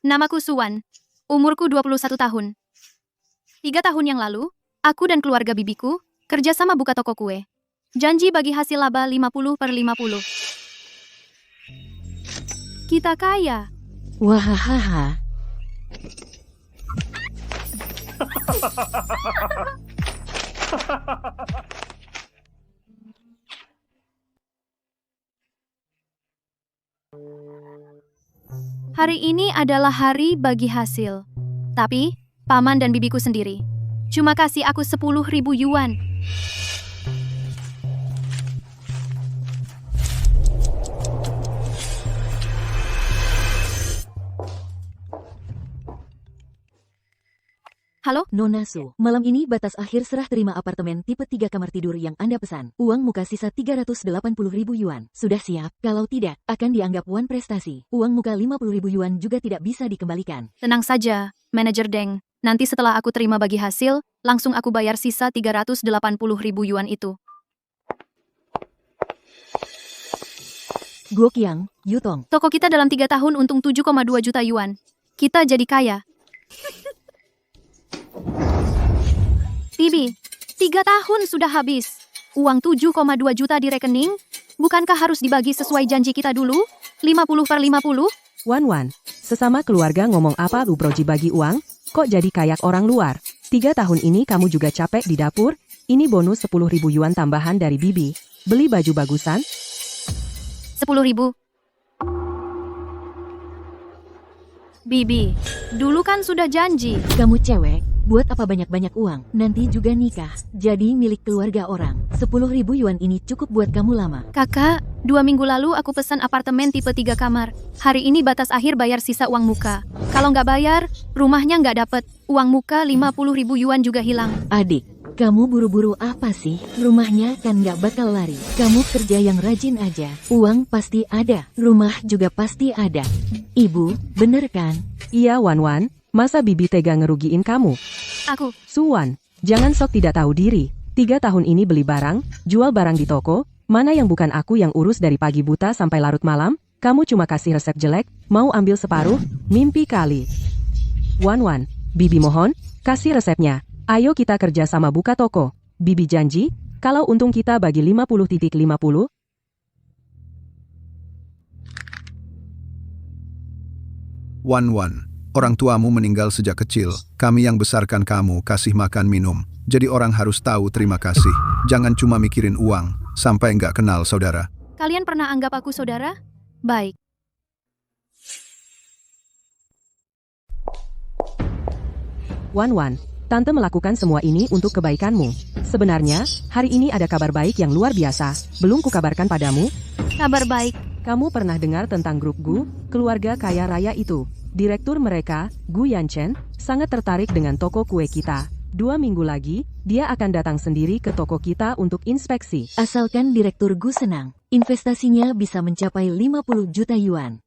Namaku Suwan. Umurku 21 tahun. 3 tahun yang lalu, aku dan keluarga bibiku kerjasama buka toko kue. Janji bagi hasil laba 50/50. Kita kaya. Wahahaha. Hari ini adalah hari bagi hasil. Tapi, paman dan bibiku sendiri cuma kasih aku 10.000 yuan. Halo? Nona Su, malam ini batas akhir serah terima apartemen tipe 3 kamar tidur yang Anda pesan. Uang muka sisa 380.000 yuan. Sudah siap? Kalau tidak, akan dianggap Wan prestasi. Uang muka 50.000 yuan juga tidak bisa dikembalikan. Tenang saja, manajer Deng. Nanti setelah aku terima bagi hasil, langsung aku bayar sisa 380.000 yuan itu. Guo Qiang, Yutong. Toko kita dalam 3 tahun untung 7,2 juta yuan. Kita jadi kaya. Bibi, 3 tahun sudah habis. Uang 7,2 juta di rekening. Bukankah harus dibagi sesuai janji kita dulu? 50/50? Wan, sesama keluarga ngomong apa lu proji bagi uang? Kok jadi kayak orang luar? 3 tahun ini kamu juga capek di dapur? Ini bonus 10.000 yuan tambahan dari Bibi. Beli baju bagusan? 10.000. Bibi, dulu kan sudah janji. Kamu cewek, buat apa banyak-banyak uang? Nanti juga nikah, jadi milik keluarga orang. 10.000 yuan ini cukup buat kamu lama. Kakak, 2 minggu lalu aku pesan apartemen tipe 3 kamar. Hari ini batas akhir bayar sisa uang muka. Kalau nggak bayar, rumahnya nggak dapet. Uang muka 50.000 yuan juga hilang. Adik, kamu buru-buru apa sih? Rumahnya kan nggak bakal lari. Kamu kerja yang rajin aja. Uang pasti ada. Rumah juga pasti ada. Ibu, bener kan? Iya Wan, masa Bibi tega ngerugiin kamu? Aku, Suwan, jangan sok tidak tahu diri. 3 tahun ini beli barang, jual barang di toko, mana yang bukan aku yang urus dari pagi buta sampai larut malam? Kamu cuma kasih resep jelek, mau ambil separuh? Mimpi kali. Wan, Bibi mohon, kasih resepnya. Ayo kita kerja sama buka toko. Bibi janji, kalau untung kita bagi 50/50. Wan, orang tuamu meninggal sejak kecil. Kami yang besarkan kamu, kasih makan minum. Jadi orang harus tahu terima kasih. Jangan cuma mikirin uang, sampai nggak kenal saudara. kalian pernah anggap aku saudara? Baik. Wan, Tante melakukan semua ini untuk kebaikanmu. Sebenarnya, hari ini ada kabar baik yang luar biasa. Belum kukabarkan padamu. Kabar baik. Kamu pernah dengar tentang grup Gu, keluarga kaya raya itu? Direktur mereka, Gu Yanchen, sangat tertarik dengan toko kue kita. 2 minggu lagi, dia akan datang sendiri ke toko kita untuk inspeksi. Asalkan Direktur Gu senang, investasinya bisa mencapai 50 juta yuan.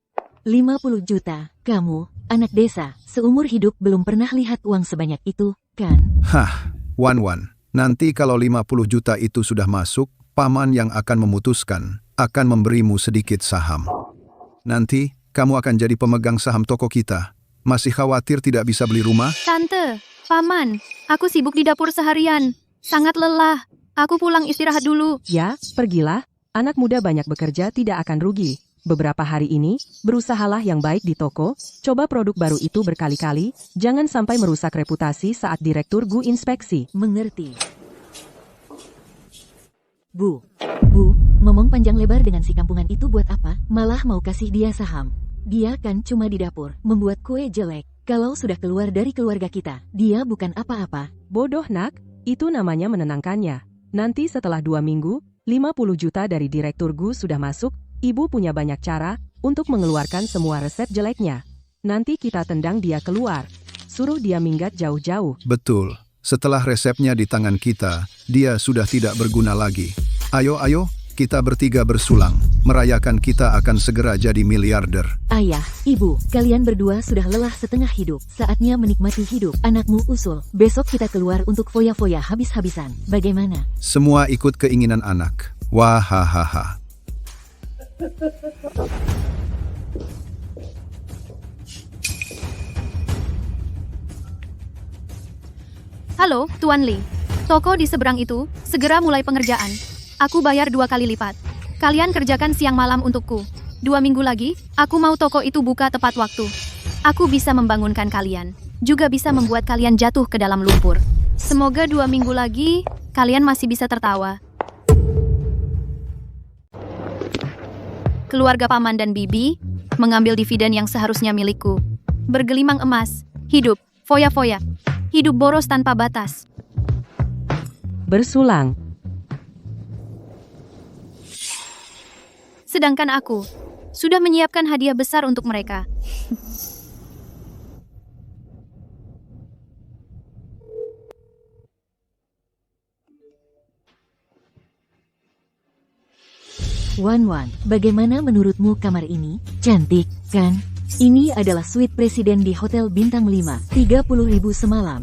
50 juta, kamu, anak desa, seumur hidup belum pernah lihat uang sebanyak itu, kan? Hah, Wan, nanti kalau 50 juta itu sudah masuk, paman yang akan memutuskan, akan memberimu sedikit saham. Nanti, kamu akan jadi pemegang saham toko kita. Masih khawatir tidak bisa beli rumah? Tante, paman, aku sibuk di dapur seharian. Sangat lelah. Aku pulang istirahat dulu. Ya, pergilah. Anak muda banyak bekerja tidak akan rugi. Beberapa hari ini, berusahalah yang baik di toko, coba produk baru itu berkali-kali, jangan sampai merusak reputasi saat Direktur Gu inspeksi. Mengerti. Bu, ngomong panjang lebar dengan si kampungan itu buat apa? Malah mau kasih dia saham. Dia kan cuma di dapur, membuat kue jelek. Kalau sudah keluar dari keluarga kita, dia bukan apa-apa. Bodoh nak, itu namanya menenangkannya. Nanti setelah 2 minggu, 50 juta dari Direktur Gu sudah masuk, ibu punya banyak cara untuk mengeluarkan semua resep jeleknya. Nanti kita tendang dia keluar. Suruh dia minggat jauh-jauh. Betul. Setelah resepnya di tangan kita, dia sudah tidak berguna lagi. Ayo, kita bertiga bersulang. Merayakan kita akan segera jadi miliarder. Ayah, ibu, kalian berdua sudah lelah setengah hidup. Saatnya menikmati hidup. Anakmu usul, besok kita keluar untuk foya-foya habis-habisan. Bagaimana? Semua ikut keinginan anak. Wahahaha. Halo, Tuan Li. Toko di seberang itu, segera mulai pengerjaan. Aku bayar 2 kali lipat. Kalian kerjakan siang malam untukku. 2 minggu lagi, aku mau toko itu buka tepat waktu. Aku bisa membangunkan kalian. Juga bisa membuat kalian jatuh ke dalam lumpur. Semoga 2 minggu lagi, kalian masih bisa tertawa. Keluarga paman dan bibi mengambil dividen yang seharusnya milikku. Bergelimang emas, hidup, foya-foya, hidup boros tanpa batas. Bersulang. Sedangkan aku sudah menyiapkan hadiah besar untuk mereka. Wan, bagaimana menurutmu kamar ini? Cantik, kan? Ini adalah suite presiden di Hotel Bintang 5, 30.000 semalam.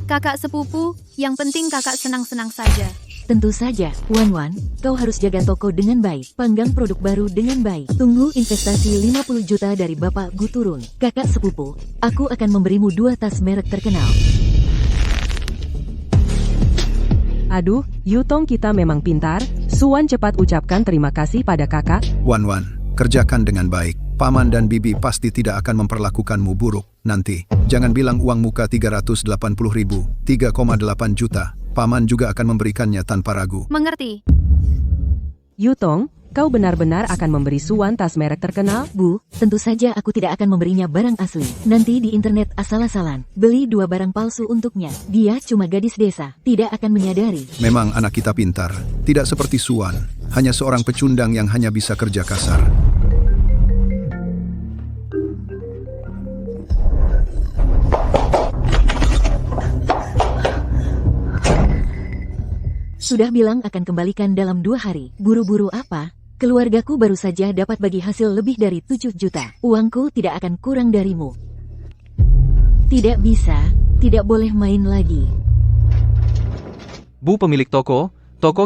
Kakak sepupu, yang penting kakak senang-senang saja. Tentu saja, Wan, kau harus jaga toko dengan baik, panggang produk baru dengan baik. Tunggu investasi 50 juta dari Bapak Gu turun. Kakak sepupu, aku akan memberimu 2 tas merek terkenal. Aduh, Yutong kita memang pintar. Suwan cepat ucapkan terima kasih pada kakak. Wan, kerjakan dengan baik. Paman dan bibi pasti tidak akan memperlakukanmu buruk nanti. Jangan bilang uang muka 380.000, 3,8 juta. Paman juga akan memberikannya tanpa ragu. Mengerti? Yutong, kau benar-benar akan memberi Suwan tas merek terkenal? Bu, tentu saja aku tidak akan memberinya barang asli. Nanti di internet asal-asalan, beli 2 barang palsu untuknya. Dia cuma gadis desa, tidak akan menyadari. Memang anak kita pintar. Tidak seperti Suwan. Hanya seorang pecundang yang hanya bisa kerja kasar. Sudah bilang akan kembalikan dalam 2 hari. Buru-buru apa? Keluargaku baru saja dapat bagi hasil lebih dari 7 juta. Uangku tidak akan kurang darimu. Tidak bisa, tidak boleh main lagi. Bu pemilik toko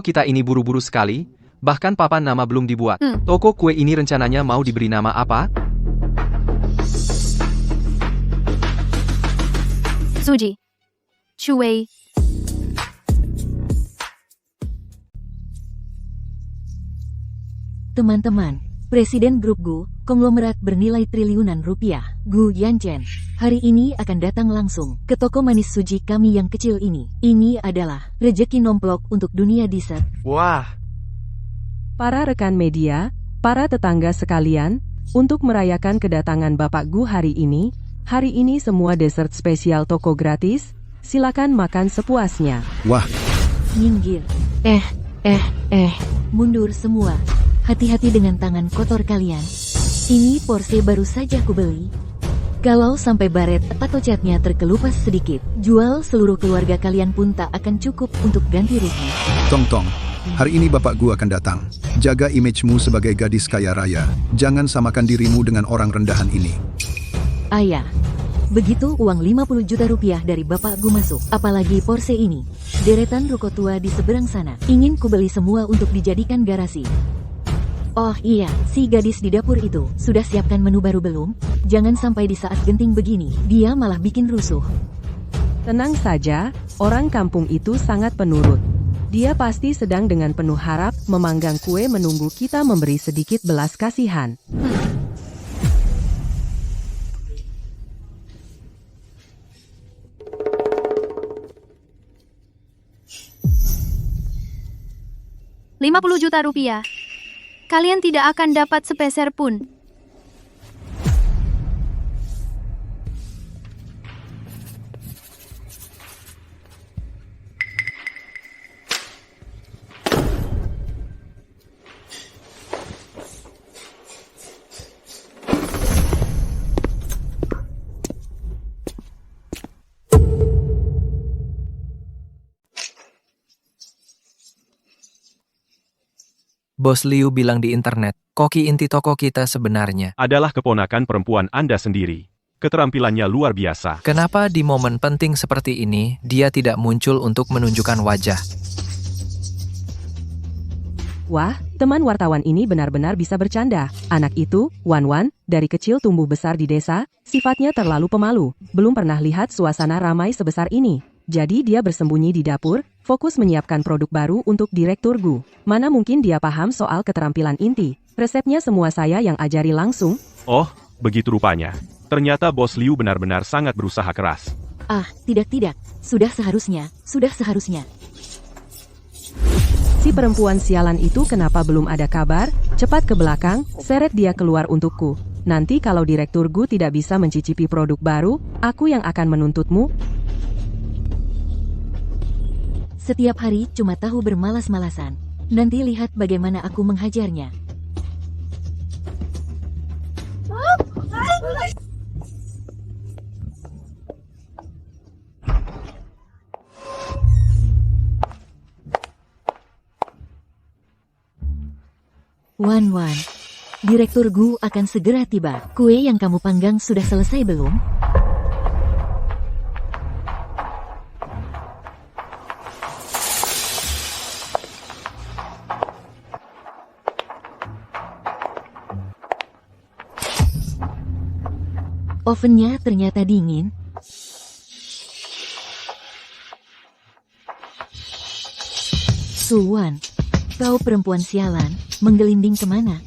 kita ini buru-buru sekali, bahkan papan nama belum dibuat. Toko kue ini rencananya mau diberi nama apa? Suji. Cuwei. Teman-teman, Presiden Grup Gu, konglomerat bernilai triliunan rupiah, Gu Yanchen, hari ini akan datang langsung ke toko manis Suji kami yang kecil ini. Ini adalah rejeki nomplok untuk dunia dessert. Wah, Para rekan media, para tetangga sekalian, untuk merayakan kedatangan Bapak Gu hari ini semua dessert spesial toko gratis, silakan makan sepuasnya. Wah, Minggir. Mundur semua. Hati-hati dengan tangan kotor kalian. Ini porsi baru saja kubeli. Kalau sampai baret atau catnya terkelupas sedikit, jual seluruh keluarga kalian pun tak akan cukup untuk ganti rugi. Tong, hari ini Bapak Gu akan datang. Jaga image-mu sebagai gadis kaya raya. Jangan samakan dirimu dengan orang rendahan ini. Ayah, begitu uang 50 juta rupiah dari Bapak Gu masuk, apalagi porsi ini. Deretan ruko tua di seberang sana, ingin kubeli semua untuk dijadikan garasi. Oh iya, si gadis di dapur itu, sudah siapkan menu baru belum? Jangan sampai di saat genting begini, dia malah bikin rusuh. Tenang saja, orang kampung itu sangat penurut. Dia pasti sedang dengan penuh harap memanggang kue menunggu kita memberi sedikit belas kasihan. 50 juta rupiah. Kalian tidak akan dapat sepeser pun. Bos Liu bilang di internet, koki inti toko kita sebenarnya. Adalah keponakan perempuan Anda sendiri. Keterampilannya luar biasa. Kenapa di momen penting seperti ini, dia tidak muncul untuk menunjukkan wajah? Wah, teman wartawan ini benar-benar bisa bercanda. Anak itu, Wan, dari kecil tumbuh besar di desa, sifatnya terlalu pemalu. Belum pernah lihat suasana ramai sebesar ini. Jadi dia bersembunyi di dapur, fokus menyiapkan produk baru untuk Direktur Gu. Mana mungkin dia paham soal keterampilan inti. Resepnya semua saya yang ajari langsung. Oh, begitu rupanya. Ternyata Bos Liu benar-benar sangat berusaha keras. Ah, tidak. Sudah seharusnya. Si perempuan sialan itu kenapa belum ada kabar? Cepat ke belakang, seret dia keluar untukku. Nanti kalau Direktur Gu tidak bisa mencicipi produk baru, aku yang akan menuntutmu. Setiap hari cuma tahu bermalas-malasan. Nanti lihat bagaimana aku menghajarnya. Wan, Direktur Gu akan segera tiba. Kue yang kamu panggang sudah selesai belum? Ovennya ternyata dingin. Suwan, kau perempuan sialan, menggelinding kemana?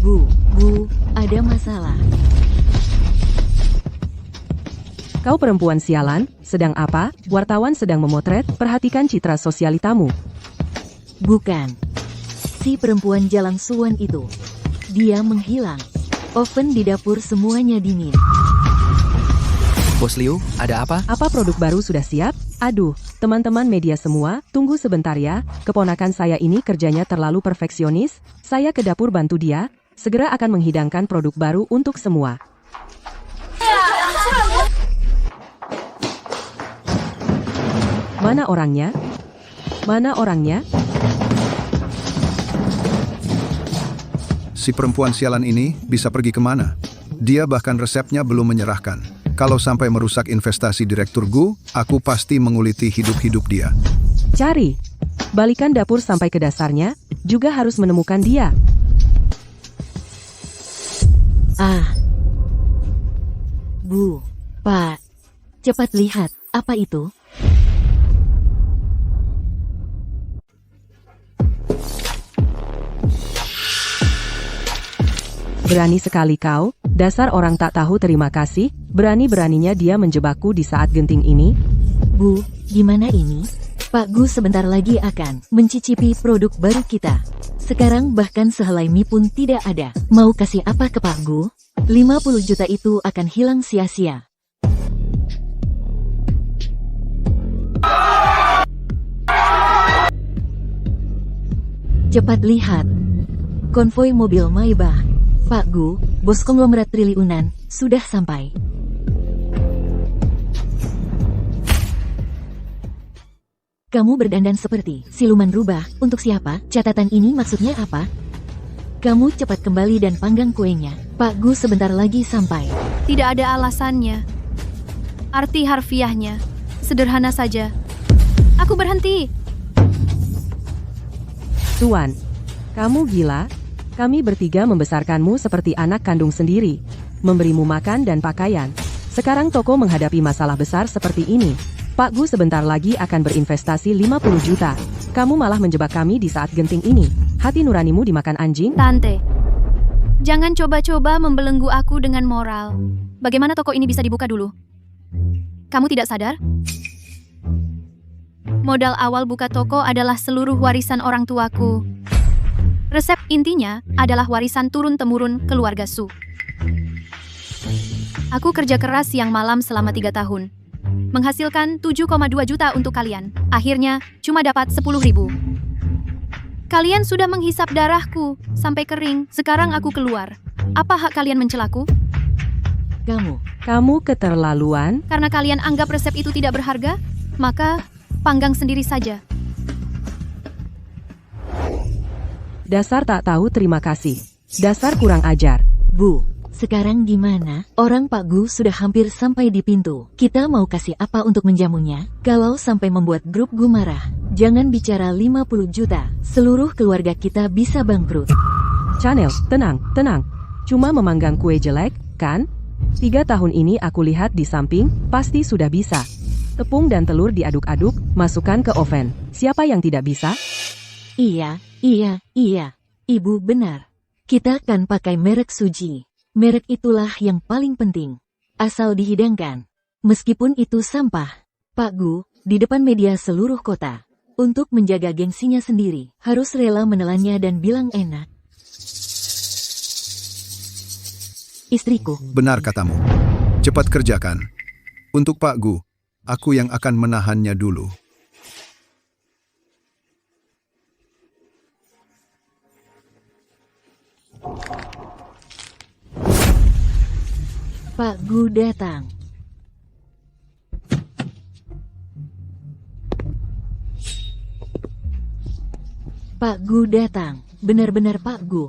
Bu, ada masalah. Kau perempuan sialan, sedang apa? Wartawan sedang memotret, perhatikan citra sosialitamu. Bukan. Si perempuan jalan Suwan itu. Dia menghilang. Oven di dapur semuanya dingin. Bos Liu, ada apa? Apa produk baru sudah siap? Aduh, teman-teman media semua, tunggu sebentar ya. Keponakan saya ini kerjanya terlalu perfeksionis. Saya ke dapur bantu dia. Segera akan menghidangkan produk baru untuk semua. Mana orangnya? Si perempuan sialan ini bisa pergi kemana? Dia bahkan resepnya belum menyerahkan. Kalau sampai merusak investasi Direktur Gu, aku pasti menguliti hidup-hidup dia. Cari. Balikan dapur sampai ke dasarnya, juga harus menemukan dia. Ah. Bu, Pak. Cepat lihat, apa itu? Berani sekali kau, dasar orang tak tahu terima kasih, berani-beraninya dia menjebakku di saat genting ini. Bu, gimana ini? Pak Gu sebentar lagi akan mencicipi produk baru kita. Sekarang bahkan sehelai mie pun tidak ada. Mau kasih apa ke Pak Gu? 50 juta itu akan hilang sia-sia. Cepat lihat. Konvoi mobil Maybach. Pak Gu, bos konglomerat triliunan, sudah sampai. Kamu berdandan seperti siluman rubah, untuk siapa? Catatan ini maksudnya apa? Kamu cepat kembali dan panggang kuenya. Pak Gu sebentar lagi sampai. Tidak ada alasannya. Arti harfiahnya sederhana saja. Aku berhenti. Tuan, kamu gila? Kami bertiga membesarkanmu seperti anak kandung sendiri, memberimu makan dan pakaian. Sekarang toko menghadapi masalah besar seperti ini. Pak Gu sebentar lagi akan berinvestasi 50 juta. Kamu malah menjebak kami di saat genting ini. Hati nuranimu dimakan anjing? Tante, jangan coba-coba membelenggu aku dengan moral. Bagaimana toko ini bisa dibuka dulu? Kamu tidak sadar? Modal awal buka toko adalah seluruh warisan orang tuaku. Resep intinya adalah warisan turun-temurun keluarga Su. Aku kerja keras siang malam selama 3 tahun. Menghasilkan 7,2 juta untuk kalian. Akhirnya, cuma dapat 10.000. Kalian sudah menghisap darahku sampai kering. Sekarang aku keluar. Apa hak kalian mencelaku? Kamu keterlaluan. Karena kalian anggap resep itu tidak berharga, maka panggang sendiri saja. Dasar tak tahu terima kasih. Dasar kurang ajar. Bu, sekarang gimana? Orang Pak Gu sudah hampir sampai di pintu. Kita mau kasih apa untuk menjamunya? Kalau sampai membuat grup Gu marah, Jangan bicara 50 juta, seluruh keluarga kita bisa bangkrut. Chanel, tenang, tenang. Cuma memanggang kue jelek, kan? 3 tahun ini aku lihat di samping, pasti sudah bisa. Tepung dan telur diaduk-aduk, masukkan ke oven. Siapa yang tidak bisa? Iya. Ibu benar. Kita kan pakai merek Suji. Merek itulah yang paling penting. Asal dihidangkan. Meskipun itu sampah. Pak Gu, di depan media seluruh kota. Untuk menjaga gengsinya sendiri, harus rela menelannya dan bilang enak. Istriku. Benar katamu. Cepat kerjakan. Untuk Pak Gu, aku yang akan menahannya dulu. Pak Gu datang. Pak Gu datang. Benar-benar Pak Gu.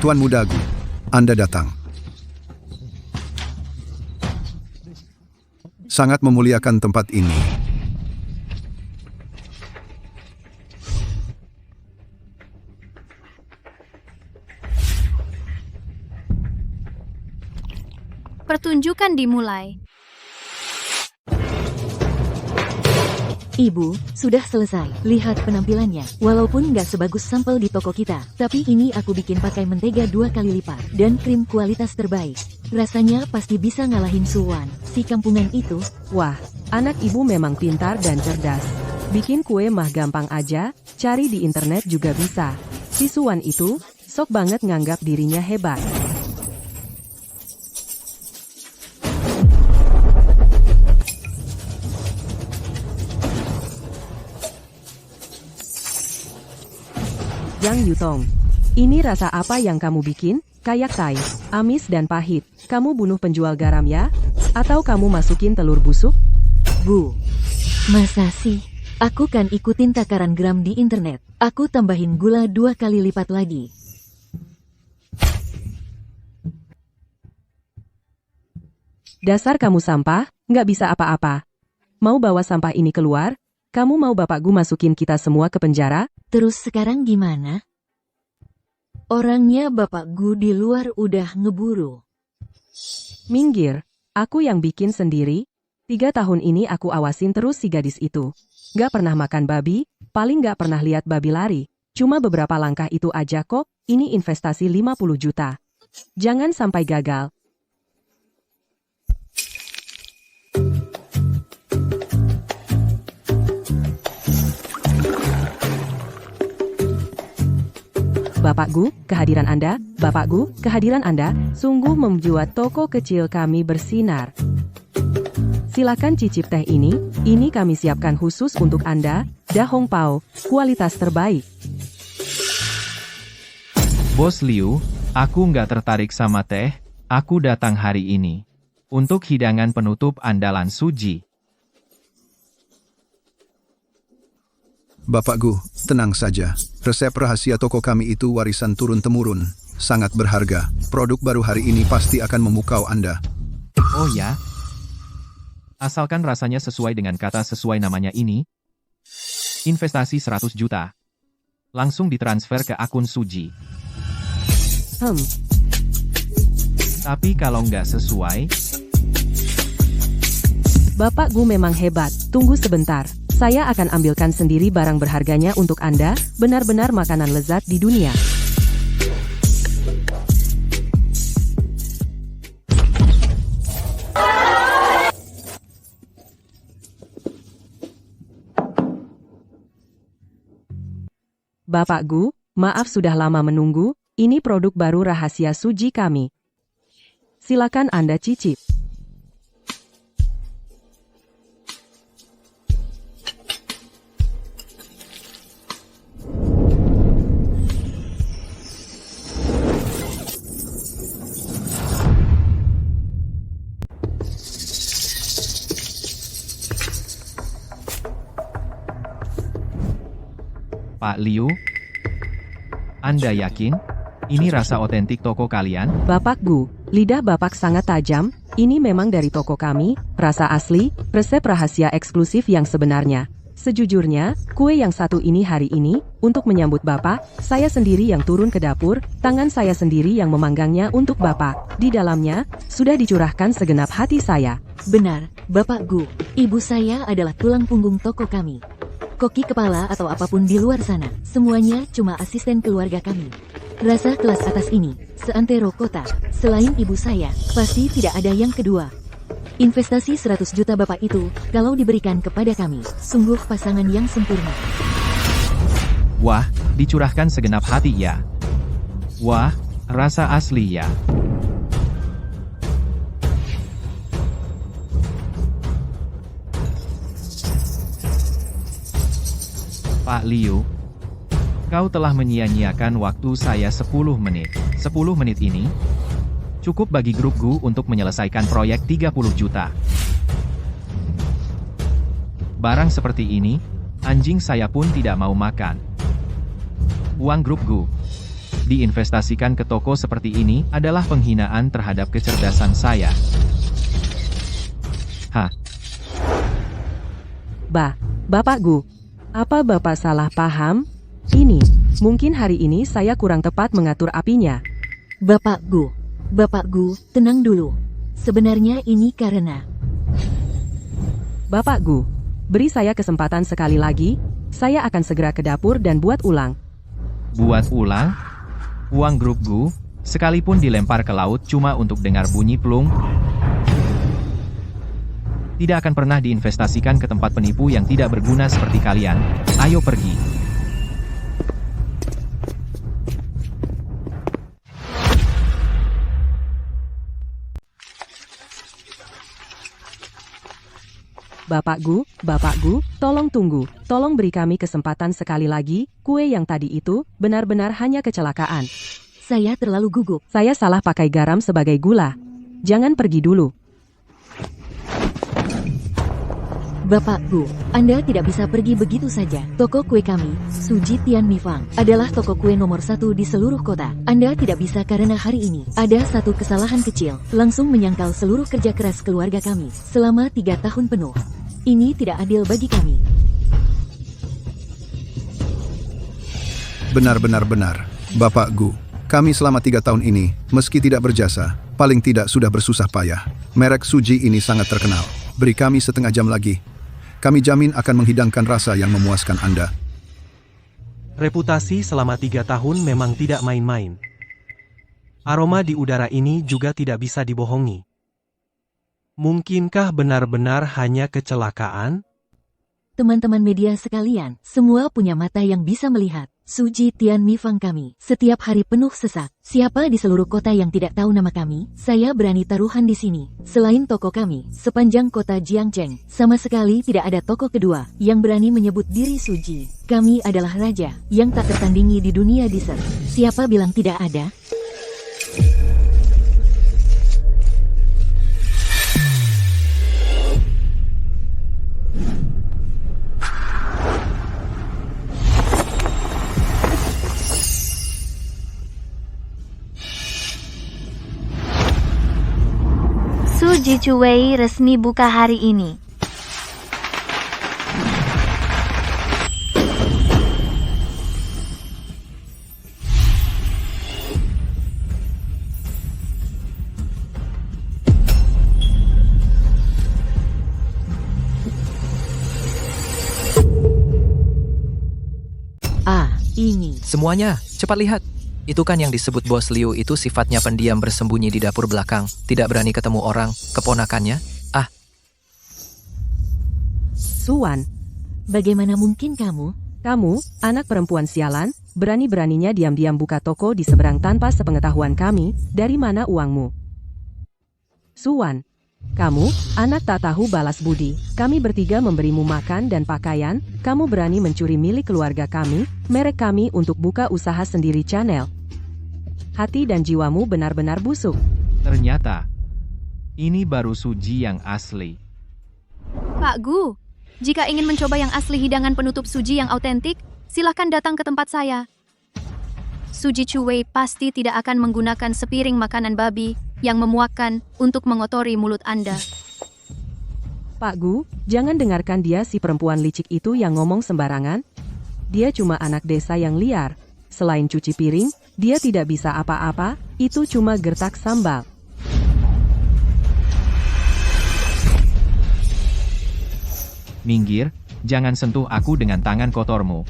Tuan Muda Gu, Anda datang. Sangat memuliakan tempat ini. Pertunjukan dimulai. Ibu, sudah selesai. Lihat penampilannya. Walaupun nggak sebagus sampel di toko kita, tapi ini aku bikin pakai mentega 2 kali lipat. Dan krim kualitas terbaik. Rasanya pasti bisa ngalahin Suwan, si kampungan itu. Wah, anak ibu memang pintar dan cerdas. Bikin kue mah gampang aja, cari di internet juga bisa. Si Suwan itu, sok banget nganggap dirinya hebat. Yang Yutong, ini rasa apa yang kamu bikin? Kayak tai, amis dan pahit. Kamu bunuh penjual garam ya? Atau kamu masukin telur busuk? Bu, masa sih? Aku kan ikutin takaran gram di internet. Aku tambahin gula 2 kali lipat lagi. Dasar kamu sampah, nggak bisa apa-apa. Mau bawa sampah ini keluar? Kamu mau bapakku masukin kita semua ke penjara? Terus sekarang gimana? Orangnya Bapak Gu di luar udah ngeburu. Minggir, aku yang bikin sendiri. 3 tahun ini aku awasin terus si gadis itu. Gak pernah makan babi, paling gak pernah lihat babi lari. Cuma beberapa langkah itu aja kok, ini investasi 50 juta. Jangan sampai gagal. Bapak Gu, kehadiran Anda, Bapak Gu, kehadiran Anda, sungguh membuat toko kecil kami bersinar. Silakan cicip teh ini kami siapkan khusus untuk Anda, Da Hong Pao, kualitas terbaik. Bos Liu, aku nggak tertarik sama teh, aku datang hari ini. Untuk hidangan penutup andalan Suji. Bapak Gu, tenang saja. Resep rahasia toko kami itu warisan turun-temurun. Sangat berharga. Produk baru hari ini pasti akan memukau Anda. Oh ya? Asalkan rasanya sesuai dengan kata sesuai namanya ini. Investasi 100 juta. Langsung ditransfer ke akun Suji. Tapi kalau nggak sesuai... Bapak Gu memang hebat, tunggu sebentar. Saya akan ambilkan sendiri barang berharganya untuk Anda, benar-benar makanan lezat di dunia. Bapak Gu, maaf sudah lama menunggu, ini produk baru rahasia Suji kami. Silakan Anda cicip. Pak Liu, Anda yakin? Ini rasa otentik toko kalian? Bapak Gu, lidah Bapak sangat tajam, ini memang dari toko kami, rasa asli, resep rahasia eksklusif yang sebenarnya. Sejujurnya, kue yang satu ini hari ini, untuk menyambut Bapak, saya sendiri yang turun ke dapur, tangan saya sendiri yang memanggangnya untuk Bapak. Di dalamnya, sudah dicurahkan segenap hati saya. Benar, Bapak Gu. Ibu saya adalah tulang punggung toko kami. Koki kepala atau apapun di luar sana, semuanya cuma asisten keluarga kami. Rasa kelas atas ini, seantero kota, selain ibu saya, pasti tidak ada yang kedua. Investasi 100 juta Bapak itu, kalau diberikan kepada kami, sungguh pasangan yang sempurna. Wah, dicurahkan segenap hati ya. Wah, rasa asli ya. Pak Liu, kau telah menyia-nyiakan waktu saya 10 menit. 10 menit ini cukup bagi grup Gu untuk menyelesaikan proyek 30 juta. Barang seperti ini, anjing saya pun tidak mau makan. Uang grup Gu diinvestasikan ke toko seperti ini adalah penghinaan terhadap kecerdasan saya. Hah, Bapak Gu, apa Bapak salah paham? Ini, mungkin hari ini saya kurang tepat mengatur apinya. Bapak Gu, tenang dulu. Sebenarnya ini karena... Bapak Gu, beri saya kesempatan sekali lagi, saya akan segera ke dapur dan buat ulang. buat ulang? Uang grup Gu, sekalipun dilempar ke laut cuma untuk dengar bunyi plung, tidak akan pernah diinvestasikan ke tempat penipu yang tidak berguna seperti kalian. Ayo pergi. Bapak Gu, tolong tunggu. Tolong beri kami kesempatan sekali lagi. Kue yang tadi itu benar-benar hanya kecelakaan. Saya terlalu gugup. Saya salah pakai garam sebagai gula. Jangan pergi dulu. Bapak Gu, Anda tidak bisa pergi begitu saja. Toko kue kami, Suji Tian Mi Fang, adalah toko kue nomor 1 di seluruh kota. Anda tidak bisa karena hari ini ada satu kesalahan kecil, langsung menyangkal seluruh kerja keras keluarga kami selama 3 tahun penuh. Ini tidak adil bagi kami. Benar. Bapak Gu, kami selama 3 tahun ini, meski tidak berjasa, paling tidak sudah bersusah payah. Merek Suji ini sangat terkenal. Beri kami setengah jam lagi. Kami jamin akan menghidangkan rasa yang memuaskan Anda. Reputasi selama 3 tahun memang tidak main-main. Aroma di udara ini juga tidak bisa dibohongi. Mungkinkah benar-benar hanya kecelakaan? Teman-teman media sekalian, semua punya mata yang bisa melihat. Suji Tian Mi Fang kami, setiap hari penuh sesak. Siapa di seluruh kota yang tidak tahu nama kami? Saya berani taruhan di sini. Selain toko kami, sepanjang kota Jiangcheng, sama sekali tidak ada toko kedua yang berani menyebut diri Suji. Kami adalah raja yang tak tertandingi di dunia dessert. Siapa bilang tidak ada? Suji Cuwei resmi buka hari ini. Ini. Semuanya, cepat lihat. Itu kan yang disebut Bos Liu itu sifatnya pendiam bersembunyi di dapur belakang, tidak berani ketemu orang, keponakannya. Suwan, Bagaimana mungkin kamu? kamu, anak perempuan sialan, berani-beraninya diam-diam buka toko di seberang tanpa sepengetahuan kami, dari mana uangmu? Suwan, kamu, anak tak tahu balas budi, kami bertiga memberimu makan dan pakaian, kamu berani mencuri milik keluarga kami, merek kami untuk buka usaha sendiri channel. Hati dan jiwamu benar-benar busuk. Ternyata, ini baru Suji yang asli. Pak Gu, jika ingin mencoba yang asli hidangan penutup Suji yang autentik, silahkan datang ke tempat saya. Suji Chuwei pasti tidak akan menggunakan sepiring makanan babi yang memuakkan untuk mengotori mulut Anda. Pak Gu, jangan dengarkan dia si perempuan licik itu yang ngomong sembarangan. Dia cuma anak desa yang liar. Selain cuci piring, dia tidak bisa apa-apa, itu cuma gertak sambal. Minggir, jangan sentuh aku dengan tangan kotormu.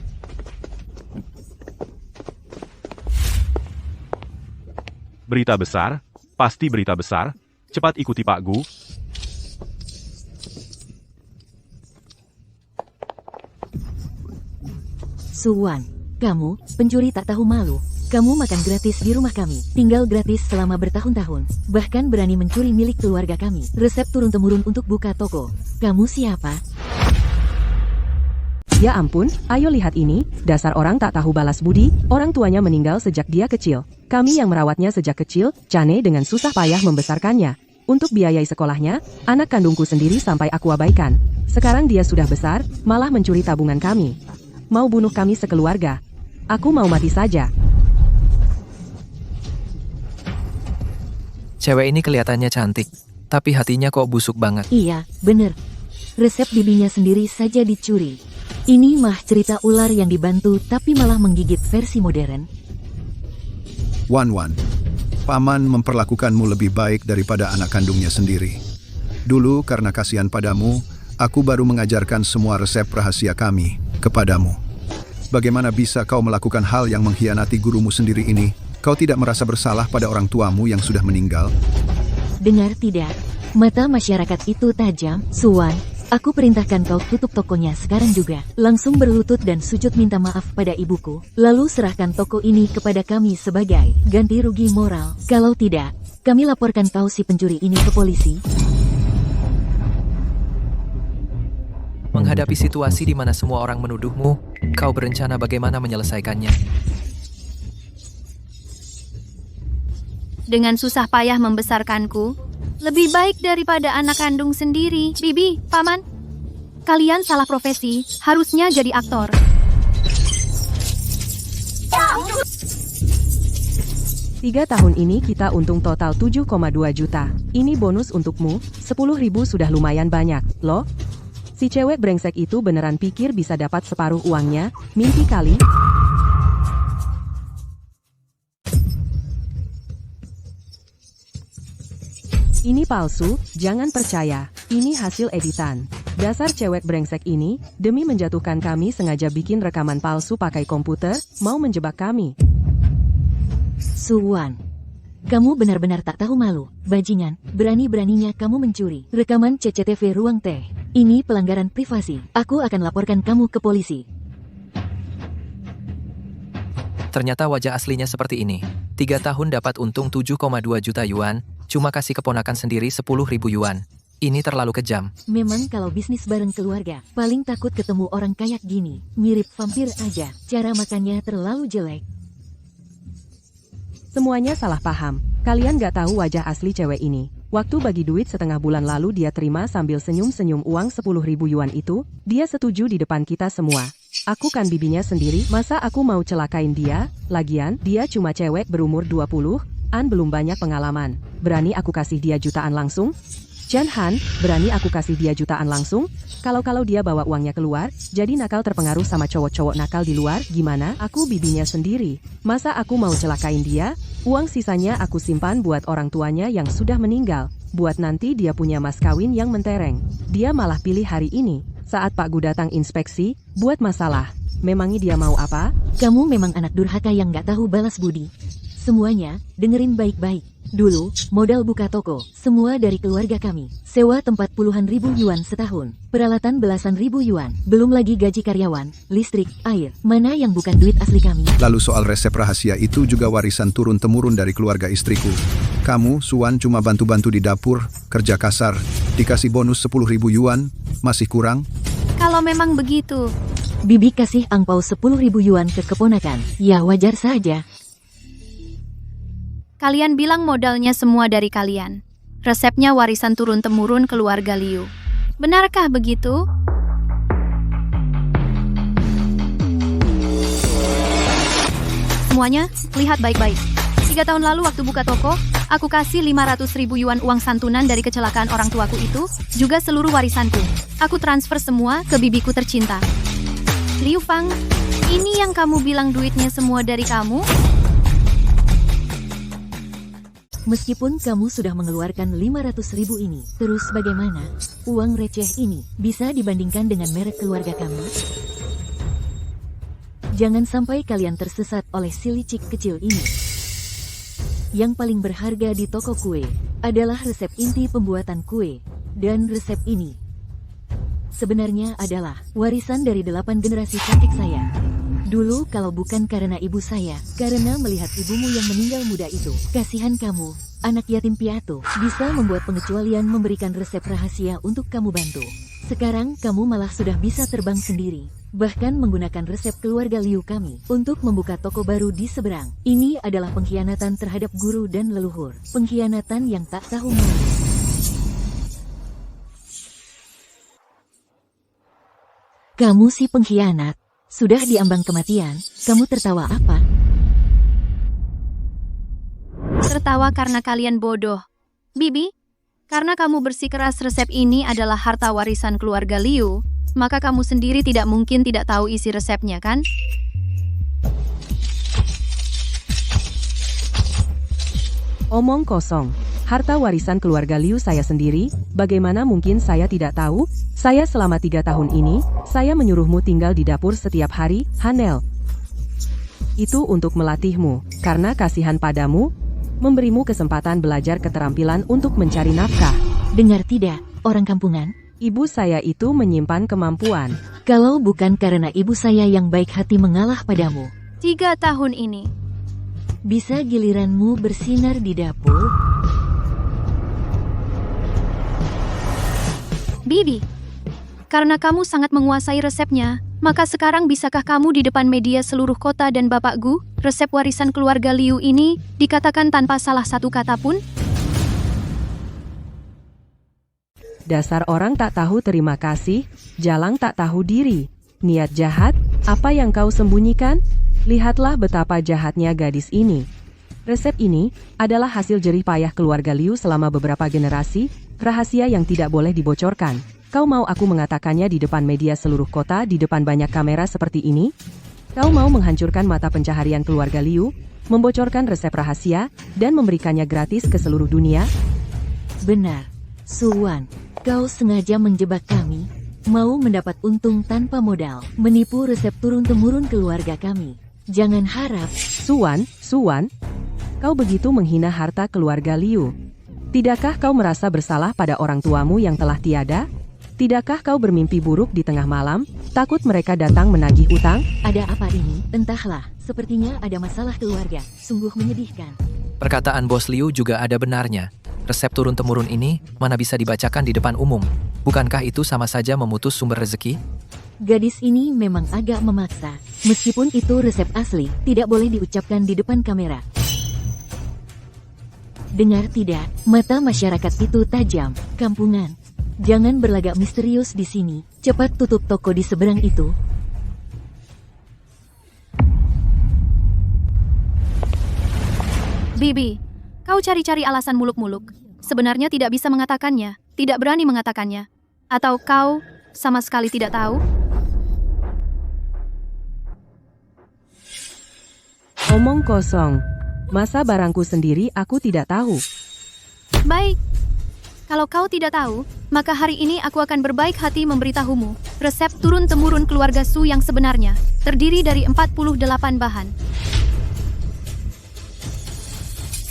Berita besar? Pasti berita besar. Cepat ikuti Pak Gu. Suwan, kamu, pencuri tak tahu malu. Kamu makan gratis di rumah kami, tinggal gratis selama bertahun-tahun, bahkan berani mencuri milik keluarga kami. Resep turun-temurun untuk buka toko. Kamu siapa? Ya ampun, ayo lihat ini, dasar orang tak tahu balas budi, orang tuanya meninggal sejak dia kecil. Kami yang merawatnya sejak kecil, Cane dengan susah payah membesarkannya. Untuk biayai sekolahnya, anak kandungku sendiri sampai aku abaikan. Sekarang dia sudah besar, malah mencuri tabungan kami. Mau bunuh kami sekeluarga. Aku mau mati saja. Cewek ini kelihatannya cantik, tapi hatinya kok busuk banget. Iya, bener. Resep bibinya sendiri saja dicuri. Ini mah cerita ular yang dibantu tapi malah menggigit versi modern. Wan, Paman memperlakukanmu lebih baik daripada anak kandungnya sendiri. Dulu karena kasihan padamu, aku baru mengajarkan semua resep rahasia kami kepadamu. Bagaimana bisa kau melakukan hal yang mengkhianati gurumu sendiri ini? Kau tidak merasa bersalah pada orang tuamu yang sudah meninggal? Dengar tidak? Mata masyarakat itu tajam. Suwan, aku perintahkan kau tutup tokonya sekarang juga. Langsung berlutut dan sujud minta maaf pada ibuku. Lalu serahkan toko ini kepada kami sebagai ganti rugi moral. Kalau tidak, kami laporkan kau si pencuri ini ke polisi. Menghadapi situasi di mana semua orang menuduhmu, kau berencana bagaimana menyelesaikannya. Dengan susah payah membesarkanku, lebih baik daripada anak kandung sendiri. Bibi, Paman, kalian salah profesi, harusnya jadi aktor. Tiga tahun ini kita untung total 7,2 juta. Ini bonus untukmu, 10.000 sudah lumayan banyak, loh. Si cewek brengsek itu beneran pikir bisa dapat separuh uangnya, mimpi kali. Ini palsu, jangan percaya. Ini hasil editan. Dasar cewek brengsek ini, demi menjatuhkan kami sengaja bikin rekaman palsu pakai komputer, mau menjebak kami. Suwan, kamu benar-benar tak tahu malu. Bajingan, berani-beraninya kamu mencuri rekaman CCTV ruang teh. Ini pelanggaran privasi. Aku akan laporkan kamu ke polisi. Ternyata wajah aslinya seperti ini. 3 tahun dapat untung 7,2 juta yuan, cuma kasih keponakan sendiri 10.000 yuan. Ini terlalu kejam. Memang kalau bisnis bareng keluarga, paling takut ketemu orang kayak gini. Mirip vampir aja. Cara makannya terlalu jelek. Semuanya salah paham. Kalian gak tahu wajah asli cewek ini. Waktu bagi duit setengah bulan lalu dia terima sambil senyum-senyum uang 10.000 yuan itu, dia setuju di depan kita semua. Aku kan bibinya sendiri, masa aku mau celakain dia? Lagian, dia cuma cewek berumur 20-an belum banyak pengalaman. Berani aku kasih dia jutaan langsung? Jan Han, berani aku kasih dia jutaan langsung? Kalau dia bawa uangnya keluar, jadi nakal terpengaruh sama cowok-cowok nakal di luar, gimana? Aku bibinya sendiri. Masa aku mau celakain dia? Uang sisanya aku simpan buat orang tuanya yang sudah meninggal. Buat nanti dia punya mas kawin yang mentereng. Dia malah pilih hari ini, saat Pak Gu datang inspeksi, buat masalah. Memangnya dia mau apa? Kamu memang anak durhaka yang gak tahu balas budi. Semuanya, dengerin baik-baik. Dulu, modal buka toko, semua dari keluarga kami. Sewa tempat puluhan ribu yuan setahun. Peralatan belasan ribu yuan. Belum lagi gaji karyawan, listrik, air. Mana yang bukan duit asli kami? Lalu soal resep rahasia itu juga warisan turun-temurun dari keluarga istriku. Kamu, Suwan, cuma bantu-bantu di dapur, kerja kasar, dikasih bonus 10.000 yuan, masih kurang? Kalau memang begitu, Bibi kasih angpau 10.000 yuan ke keponakan. Ya wajar saja. kalian bilang modalnya semua dari kalian. Resepnya warisan turun-temurun keluarga Liu. Benarkah begitu? semuanya, lihat baik-baik. 3 tahun lalu waktu buka toko, aku kasih 500.000 yuan uang santunan dari kecelakaan orang tuaku itu, juga seluruh warisanku. Aku transfer semua ke bibiku tercinta. Liu Fang, ini yang kamu bilang duitnya semua dari kamu? Meskipun kamu sudah mengeluarkan 500.000 ini, terus bagaimana? Uang receh ini bisa dibandingkan dengan merek keluarga kami? Jangan sampai kalian tersesat oleh si licik kecil ini. Yang paling berharga di toko kue adalah resep inti pembuatan kue, dan resep ini sebenarnya adalah warisan dari 8 generasi kakek saya. Dulu kalau bukan karena ibu saya, karena melihat ibumu yang meninggal muda itu, kasihan kamu, anak yatim piatu, bisa membuat pengecualian memberikan resep rahasia untuk kamu bantu. Sekarang kamu malah sudah bisa terbang sendiri, bahkan menggunakan resep keluarga Liu kami untuk membuka toko baru di seberang. Ini adalah pengkhianatan terhadap guru dan leluhur, pengkhianatan yang tak tahu malu. Kamu si pengkhianat, sudah diambang kematian, kamu tertawa apa? Tertawa karena kalian bodoh. Bibi, karena kamu bersikeras resep ini adalah harta warisan keluarga Liu, maka kamu sendiri tidak mungkin tidak tahu isi resepnya, kan? Omong kosong. Harta warisan keluarga Liu saya sendiri, bagaimana mungkin saya tidak tahu? Saya selama 3 tahun ini, saya menyuruhmu tinggal di dapur setiap hari, Hanel. Itu untuk melatihmu, karena kasihan padamu, memberimu kesempatan belajar keterampilan untuk mencari nafkah. Dengar tidak, orang kampungan? Ibu saya itu menyimpan kemampuan. Kalau bukan karena ibu saya yang baik hati mengalah padamu, 3 tahun ini. Bisa giliranmu bersinar di dapur? Bibi, karena kamu sangat menguasai resepnya, maka sekarang bisakah kamu di depan media seluruh kota dan Bapak Gu, resep warisan keluarga Liu ini dikatakan tanpa salah satu kata pun? Dasar orang tak tahu terima kasih, jalang tak tahu diri. Niat jahat, apa yang kau sembunyikan? Lihatlah betapa jahatnya gadis ini. Resep ini adalah hasil jerih payah keluarga Liu selama beberapa generasi, rahasia yang tidak boleh dibocorkan. Kau mau aku mengatakannya di depan media seluruh kota di depan banyak kamera seperti ini? Kau mau menghancurkan mata pencaharian keluarga Liu, membocorkan resep rahasia, dan memberikannya gratis ke seluruh dunia? Benar, Suwan. Kau sengaja menjebak kami, mau mendapat untung tanpa modal, menipu resep turun-temurun keluarga kami. Jangan harap. Suwan, kau begitu menghina harta keluarga Liu. Tidakkah kau merasa bersalah pada orang tuamu yang telah tiada? Tidakkah kau bermimpi buruk di tengah malam, takut mereka datang menagih utang? Ada apa ini? Entahlah, sepertinya ada masalah keluarga, sungguh menyedihkan. Perkataan Bos Liu juga ada benarnya. Resep turun-temurun ini mana bisa dibacakan di depan umum? Bukankah itu sama saja memutus sumber rezeki? Gadis ini memang agak memaksa. Meskipun itu resep asli, tidak boleh diucapkan di depan kamera. Dengar tidak, mata masyarakat itu tajam, kampungan. Jangan berlagak misterius di sini, cepat tutup toko di seberang itu. Bibi, kau cari-cari alasan muluk-muluk. Sebenarnya tidak bisa mengatakannya, tidak berani mengatakannya. Atau kau sama sekali tidak tahu? Omong kosong. Masa barangku sendiri aku tidak tahu. Baik. Kalau kau tidak tahu, maka hari ini aku akan berbaik hati memberitahumu. Resep turun-temurun keluarga Su yang sebenarnya terdiri dari 48 bahan.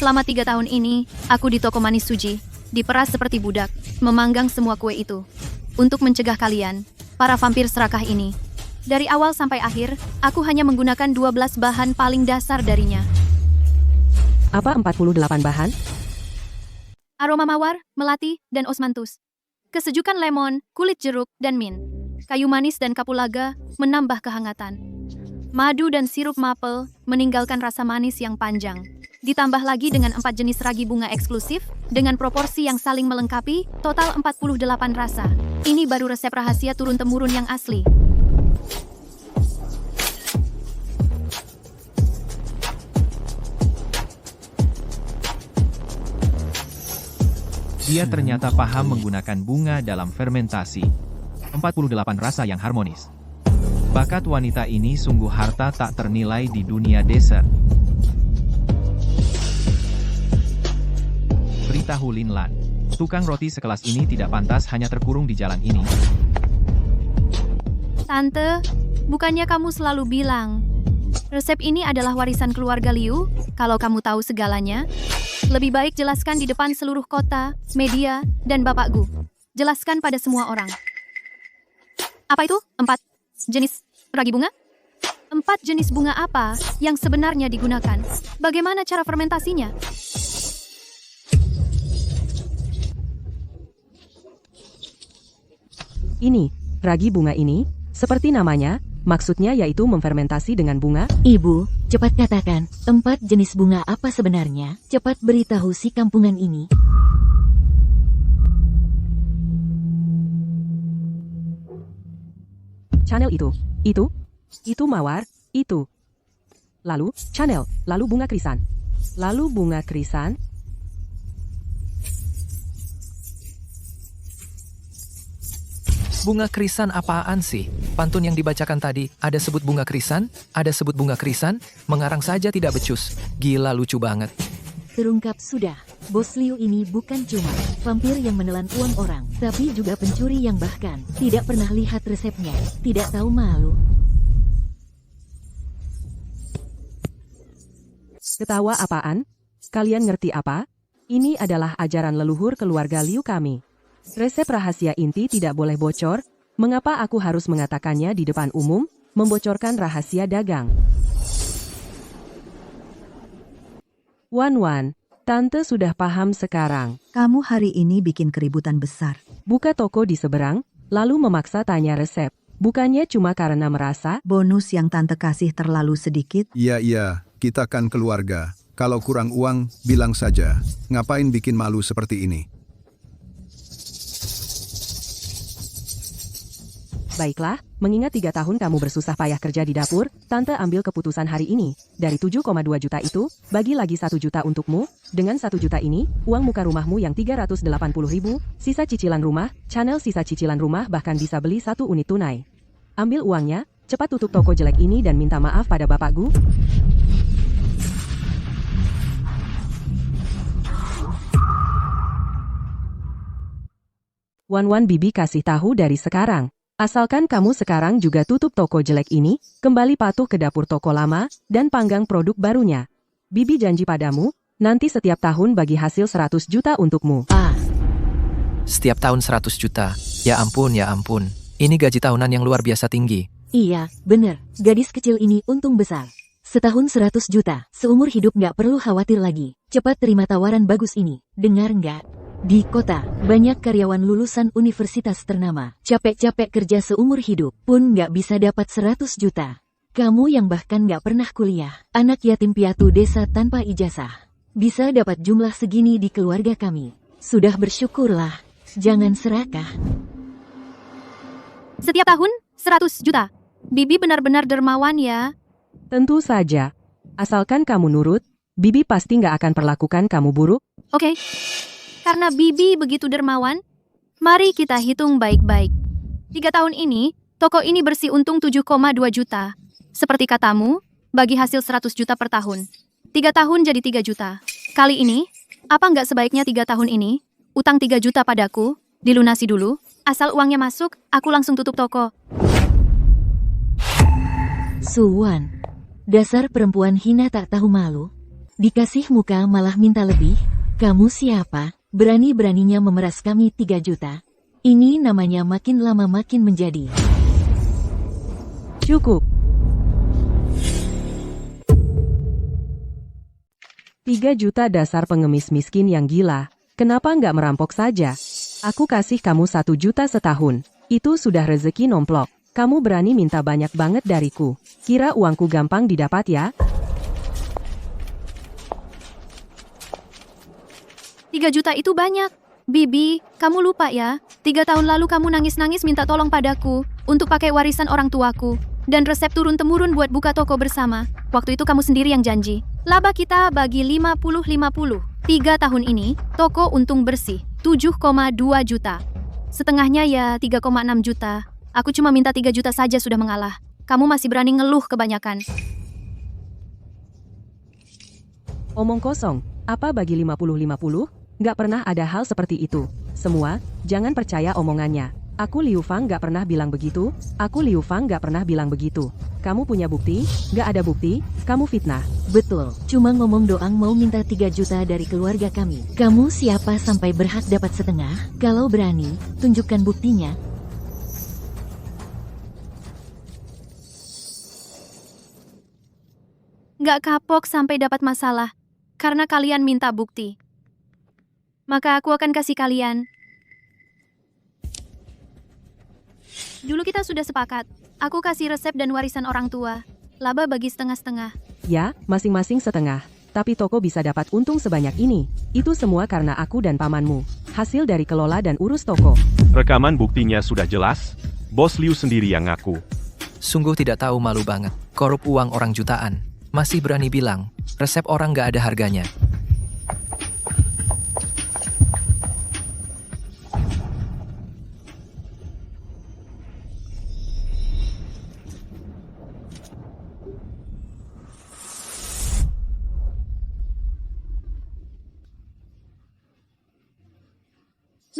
Selama 3 tahun ini, aku di toko manis Suji, diperas seperti budak, memanggang semua kue itu. Untuk mencegah kalian, para vampir serakah ini. Dari awal sampai akhir, aku hanya menggunakan 12 bahan paling dasar darinya. Apa 48 bahan? Aroma mawar, melati, dan osmanthus. Kesejukan lemon, kulit jeruk, dan mint. Kayu manis dan kapulaga menambah kehangatan. Madu dan sirup maple meninggalkan rasa manis yang panjang. Ditambah lagi dengan 4 jenis ragi bunga eksklusif, dengan proporsi yang saling melengkapi, total 48 rasa. Ini baru resep rahasia turun-temurun yang asli. Dia ternyata paham menggunakan bunga dalam fermentasi. 48 rasa yang harmonis. Bakat wanita ini sungguh harta tak ternilai di dunia dessert. Beritahu Lin Lan, tukang roti sekelas ini tidak pantas hanya terkurung di jalan ini. Tante, bukannya kamu selalu bilang, resep ini adalah warisan keluarga Liu? Kalau kamu tahu segalanya, lebih baik jelaskan di depan seluruh kota, media, dan Bapak Gu. Jelaskan pada semua orang. Apa itu? 4 jenis ragi bunga? 4 jenis bunga apa yang sebenarnya digunakan? Bagaimana cara fermentasinya? Ini, ragi bunga ini, seperti namanya, maksudnya yaitu memfermentasi dengan bunga. Ibu, cepat katakan, 4 jenis bunga apa sebenarnya? Cepat beritahu si kampungan ini. Channel itu mawar, itu. Lalu, channel, lalu bunga krisan. Lalu bunga krisan. Bunga krisan apaan sih? Pantun yang dibacakan tadi, ada sebut bunga krisan, ada sebut bunga krisan, mengarang saja tidak becus. Gila lucu banget. Terungkap sudah, Bos Liu ini bukan cuma vampir yang menelan uang orang, tapi juga pencuri yang bahkan tidak pernah lihat resepnya, tidak tahu malu. Ketawa apaan? Kalian ngerti apa? Ini adalah ajaran leluhur keluarga Liu kami. Resep rahasia inti tidak boleh bocor. Mengapa aku harus mengatakannya di depan umum? Membocorkan rahasia dagang. Wan, Tante sudah paham sekarang. Kamu hari ini bikin keributan besar. Buka toko di seberang, lalu memaksa tanya resep. Bukannya cuma karena merasa bonus yang Tante kasih terlalu sedikit. Iya, kita kan keluarga. Kalau kurang uang, bilang saja. Ngapain bikin malu seperti ini? Baiklah, mengingat 3 tahun kamu bersusah payah kerja di dapur, Tante ambil keputusan hari ini. Dari 7,2 juta itu, bagi lagi 1 juta untukmu. Dengan 1 juta ini, uang muka rumahmu yang 380.000, sisa cicilan rumah, channel sisa cicilan rumah bahkan bisa beli 1 unit tunai. Ambil uangnya, cepat tutup toko jelek ini dan minta maaf pada Bapak Gu. Wan Bibi kasih tahu dari sekarang. Asalkan kamu sekarang juga tutup toko jelek ini, kembali patuh ke dapur toko lama, dan panggang produk barunya. Bibi janji padamu, nanti setiap tahun bagi hasil 100 juta untukmu. Setiap tahun 100 juta. Ya ampun. Ini gaji tahunan yang luar biasa tinggi. Iya, bener. Gadis kecil ini untung besar. Setahun 100 juta, seumur hidup nggak perlu khawatir lagi. Cepat terima tawaran bagus ini. Dengar nggak? Di kota, banyak karyawan lulusan universitas ternama. Capek-capek kerja seumur hidup, pun nggak bisa dapat 100 juta. Kamu yang bahkan nggak pernah kuliah, anak yatim piatu desa tanpa ijazah, bisa dapat jumlah segini di keluarga kami. Sudah bersyukurlah, jangan serakah. Setiap tahun, 100 juta. Bibi benar-benar dermawan ya. Tentu saja. Asalkan kamu nurut, Bibi pasti nggak akan perlakukan kamu buruk. Oke. Karena Bibi begitu dermawan, mari kita hitung baik-baik. 3 tahun ini, toko ini bersih untung 7,2 juta. Seperti katamu, bagi hasil 100 juta per tahun. 3 tahun jadi 3 juta. Kali ini, apa nggak sebaiknya 3 tahun ini, utang 3 juta padaku, dilunasi dulu, asal uangnya masuk, aku langsung tutup toko. Suwan, dasar perempuan hina tak tahu malu. Dikasih muka malah minta lebih. Kamu siapa? Berani-beraninya memeras kami 3 juta. Ini namanya makin lama makin menjadi. Cukup. 3 juta dasar pengemis miskin yang gila. Kenapa nggak merampok saja? Aku kasih kamu 1 juta setahun. Itu sudah rezeki nomplok. Kamu berani minta banyak banget dariku. Kira uangku gampang didapat ya? 3 juta itu banyak. Bibi, kamu lupa ya, 3 tahun lalu kamu nangis-nangis minta tolong padaku untuk pakai warisan orang tuaku. Dan resep turun-temurun buat buka toko bersama. Waktu itu kamu sendiri yang janji. Laba kita bagi 50-50. 3 tahun ini, toko untung bersih. 7,2 juta. Setengahnya ya 3,6 juta. Aku cuma minta 3 juta saja sudah mengalah. Kamu masih berani ngeluh kebanyakan. Omong kosong, apa bagi 50-50? Nggak pernah ada hal seperti itu. Semua, jangan percaya omongannya. Aku Liu Fang nggak pernah bilang begitu. Aku Liu Fang nggak pernah bilang begitu. Kamu punya bukti? Nggak ada bukti, kamu fitnah. Betul, cuma ngomong doang mau minta 3 juta dari keluarga kami. Kamu siapa sampai berhak dapat setengah? Kalau berani, tunjukkan buktinya. Nggak kapok sampai dapat masalah. Karena kalian minta bukti. Maka aku akan kasih kalian. Dulu kita sudah sepakat. Aku kasih resep dan warisan orang tua. Laba bagi setengah-setengah. Ya, masing-masing setengah. Tapi toko bisa dapat untung sebanyak ini. Itu semua karena aku dan pamanmu. Hasil dari kelola dan urus toko. Rekaman buktinya sudah jelas. Bos Liu sendiri yang ngaku. Sungguh tidak tahu malu banget. Korup uang orang jutaan. Masih berani bilang, resep orang nggak ada harganya.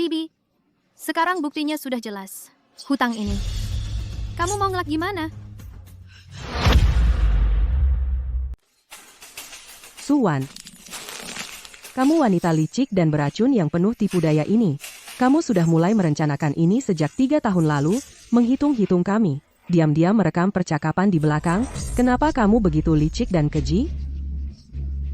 Bibi, sekarang buktinya sudah jelas. Hutang ini. Kamu mau ngelak gimana? Suwan, kamu wanita licik dan beracun yang penuh tipu daya ini. Kamu sudah mulai merencanakan ini sejak 3 tahun lalu, menghitung-hitung kami. Diam-diam merekam percakapan di belakang. Kenapa kamu begitu licik dan keji?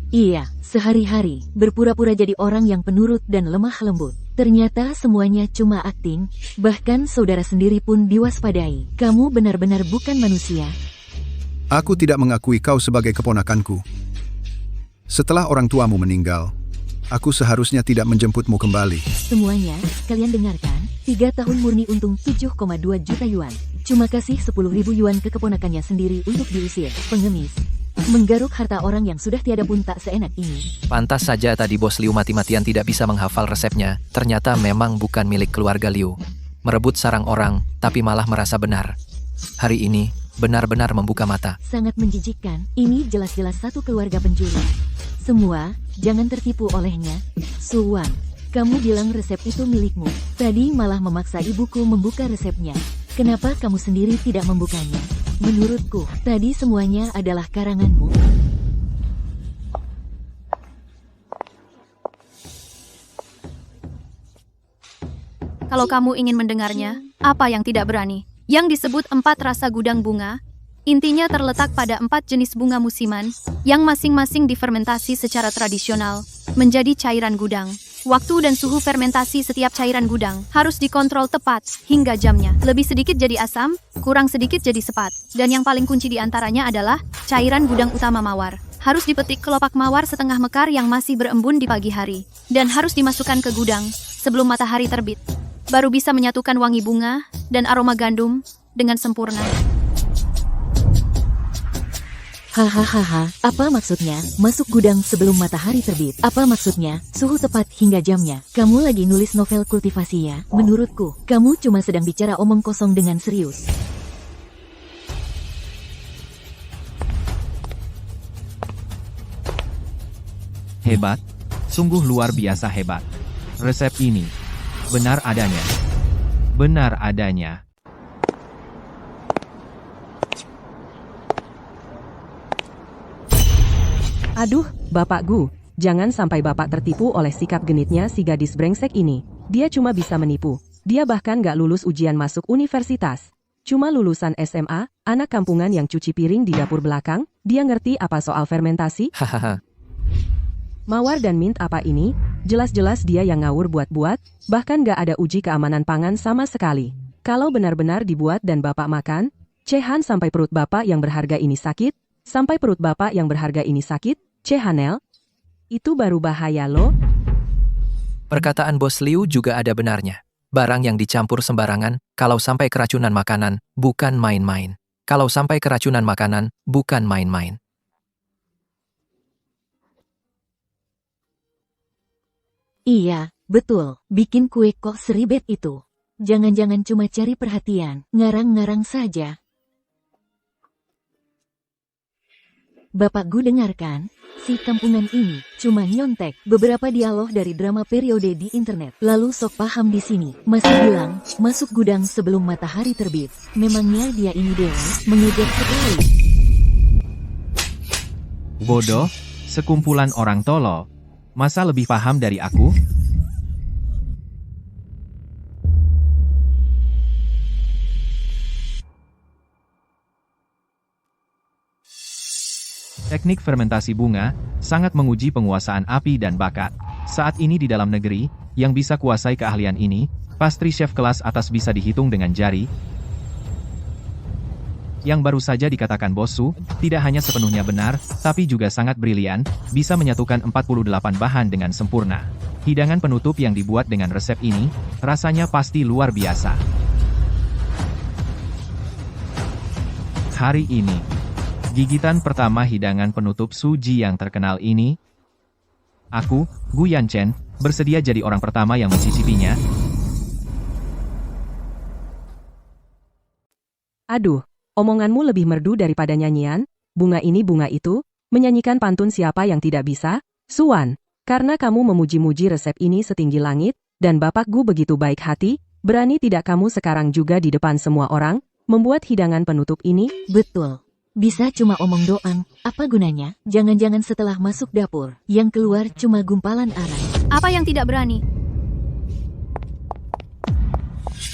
Iya, sehari-hari berpura-pura jadi orang yang penurut dan lemah lembut. Ternyata semuanya cuma akting, bahkan saudara sendiri pun diwaspadai. Kamu benar-benar bukan manusia. Aku tidak mengakui kau sebagai keponakanku. Setelah orang tuamu meninggal, aku seharusnya tidak menjemputmu kembali. Semuanya, kalian dengarkan, 3 tahun murni untung 7,2 juta yuan. Cuma kasih 10.000 yuan ke keponakannya sendiri untuk diusir. Pengemis. Menggaruk harta orang yang sudah tiada pun tak seenak ini. Pantas saja tadi Bos Liu mati-matian tidak bisa menghafal resepnya. Ternyata memang bukan milik keluarga Liu. Merebut sarang orang, tapi malah merasa benar. Hari ini, benar-benar membuka mata. Sangat menjijikkan, ini jelas-jelas satu keluarga pencuri. Semua, jangan tertipu olehnya. Suwan, kamu bilang resep itu milikmu. Tadi malah memaksa ibuku membuka resepnya. Kenapa kamu sendiri tidak membukanya? Menurutku, tadi semuanya adalah karanganmu. Kalau kamu ingin mendengarnya, apa yang tidak berani? Yang disebut 4 rasa gudang bunga, intinya terletak pada 4 jenis bunga musiman, yang masing-masing difermentasi secara tradisional, menjadi cairan gudang. Waktu dan suhu fermentasi setiap cairan gudang harus dikontrol tepat hingga jamnya. Lebih sedikit jadi asam, kurang sedikit jadi sepat. Dan yang paling kunci di antaranya adalah cairan gudang utama mawar. Harus dipetik kelopak mawar setengah mekar yang masih berembun di pagi hari. Dan harus dimasukkan ke gudang sebelum matahari terbit. Baru bisa menyatukan wangi bunga dan aroma gandum dengan sempurna. Hahaha, apa maksudnya? Masuk gudang sebelum matahari terbit. Apa maksudnya? Suhu tepat hingga jamnya. Kamu lagi nulis novel kultivasi ya? Menurutku, kamu cuma sedang bicara omong kosong dengan serius. Hebat, sungguh luar biasa hebat. Resep ini benar adanya. Benar adanya. Aduh, Bapak Gu, jangan sampai Bapak tertipu oleh sikap genitnya si gadis brengsek ini. Dia cuma bisa menipu. Dia bahkan gak lulus ujian masuk universitas. Cuma lulusan SMA, anak kampungan yang cuci piring di dapur belakang, dia ngerti apa soal fermentasi? Hahaha. Mawar dan mint apa ini? Jelas-jelas dia yang ngawur buat-buat, bahkan gak ada uji keamanan pangan sama sekali. Kalau benar-benar dibuat dan Bapak makan, cehan sampai perut Bapak yang berharga ini sakit, sampai perut Bapak yang berharga ini sakit, Cehanel, itu baru bahaya loh. Perkataan Bos Liu juga ada benarnya. Barang yang dicampur sembarangan, kalau sampai keracunan makanan, bukan main-main. Kalau sampai keracunan makanan, bukan main-main. Iya, Betul, bikin kue kok seribet itu. Jangan-jangan cuma cari perhatian, ngarang-ngarang saja. Bapak Gu dengarkan, si kampungan ini cuma nyontek beberapa dialog dari drama periode di internet. Lalu sok paham di sini, masih bilang, masuk gudang sebelum matahari terbit. Memangnya dia ini dewa, mengejek sekali. Bodoh, sekumpulan orang tolol. Masa lebih paham dari aku? Teknik fermentasi bunga sangat menguji penguasaan api dan bakat. Saat ini di dalam negeri, yang bisa kuasai keahlian ini, pastry chef kelas atas bisa dihitung dengan jari. Yang baru saja dikatakan Bos Su, tidak hanya sepenuhnya benar, tapi juga sangat brilian, bisa menyatukan 48 bahan dengan sempurna. Hidangan penutup yang dibuat dengan resep ini, rasanya pasti luar biasa. Hari ini, gigitan pertama hidangan penutup Suji yang terkenal ini, aku, Gu Yanchen, bersedia jadi orang pertama yang mencicipinya. Aduh, omonganmu lebih merdu daripada nyanyian, bunga ini bunga itu, menyanyikan pantun siapa yang tidak bisa? Suan, karena kamu memuji-muji resep ini setinggi langit, dan Bapak Gu begitu baik hati, berani tidak kamu sekarang juga di depan semua orang, membuat hidangan penutup ini? Betul. Bisa cuma omong doang, apa gunanya? Jangan-jangan setelah masuk dapur, yang keluar cuma gumpalan arang. Apa yang tidak berani?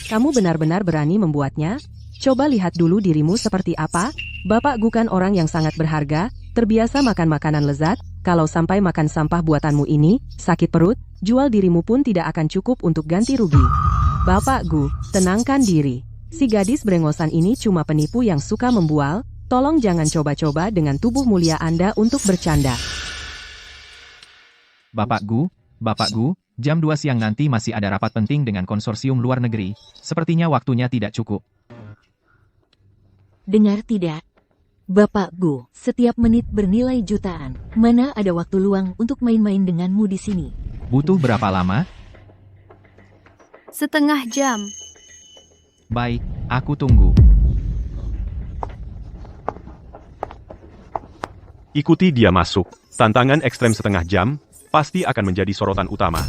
Kamu benar-benar berani membuatnya? Coba lihat dulu dirimu seperti apa. Bapak Gu kan orang yang sangat berharga, terbiasa makan makanan lezat. Kalau sampai makan sampah buatanmu ini, sakit perut, jual dirimu pun tidak akan cukup untuk ganti rugi. Bapak Gu, tenangkan diri. Si gadis brengosan ini cuma penipu yang suka membual. Tolong jangan coba-coba dengan tubuh mulia Anda untuk bercanda. Bapak Gu, jam 2 siang nanti masih ada rapat penting dengan konsorsium luar negeri. Sepertinya waktunya tidak cukup. Dengar tidak? Bapak Gu, setiap menit bernilai jutaan. Mana ada waktu luang untuk main-main denganmu di sini? Butuh berapa lama? Setengah jam. Baik, aku tunggu. Ikuti dia masuk. Tantangan ekstrem setengah jam, pasti akan menjadi sorotan utama.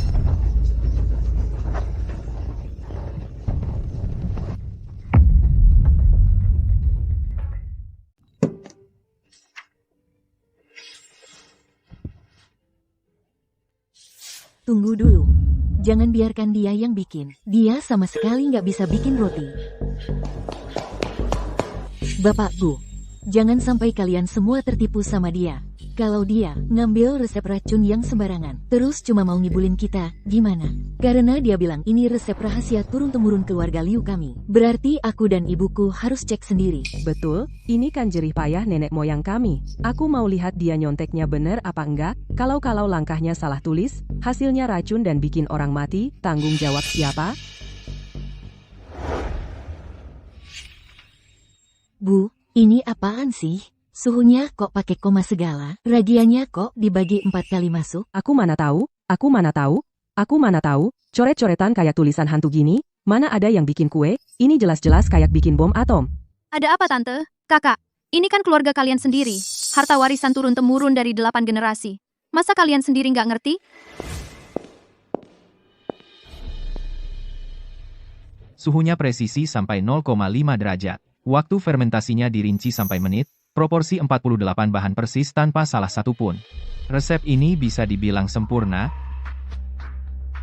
Tunggu dulu. Jangan biarkan dia yang bikin. Dia sama sekali nggak bisa bikin roti. Bapak Gu, jangan sampai kalian semua tertipu sama dia. Kalau dia ngambil resep racun yang sembarangan, terus cuma mau ngibulin kita, gimana? Karena dia bilang ini resep rahasia turun-temurun keluarga Liu kami. Berarti aku dan ibuku harus cek sendiri. Betul, ini kan jerih payah nenek moyang kami. Aku mau lihat dia nyonteknya bener apa enggak. Kalau langkahnya salah tulis, hasilnya racun dan bikin orang mati, tanggung jawab siapa? Bu, ini apaan sih? Suhunya kok pakai koma segala? Ragiannya kok dibagi 4 kali masuk? Aku mana tahu? Coret-coretan kayak tulisan hantu gini, mana ada yang bikin kue? Ini jelas-jelas kayak bikin bom atom. Ada apa tante? Kakak, ini kan keluarga kalian sendiri. Harta warisan turun-temurun dari 8 generasi. Masa kalian sendiri nggak ngerti? Suhunya presisi sampai 0,5 derajat. Waktu fermentasinya dirinci sampai menit. Proporsi 48 bahan persis tanpa salah satu pun. Resep ini bisa dibilang sempurna.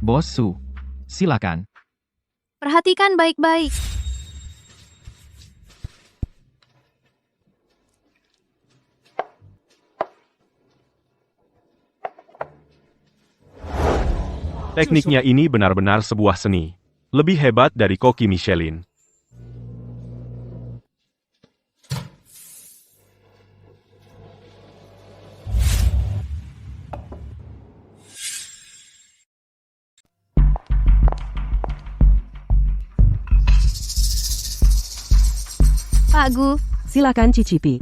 Bos Su, silakan. Perhatikan baik-baik. Tekniknya ini benar-benar sebuah seni. Lebih hebat dari koki Michelin. Pak Gu, Silakan cicipi.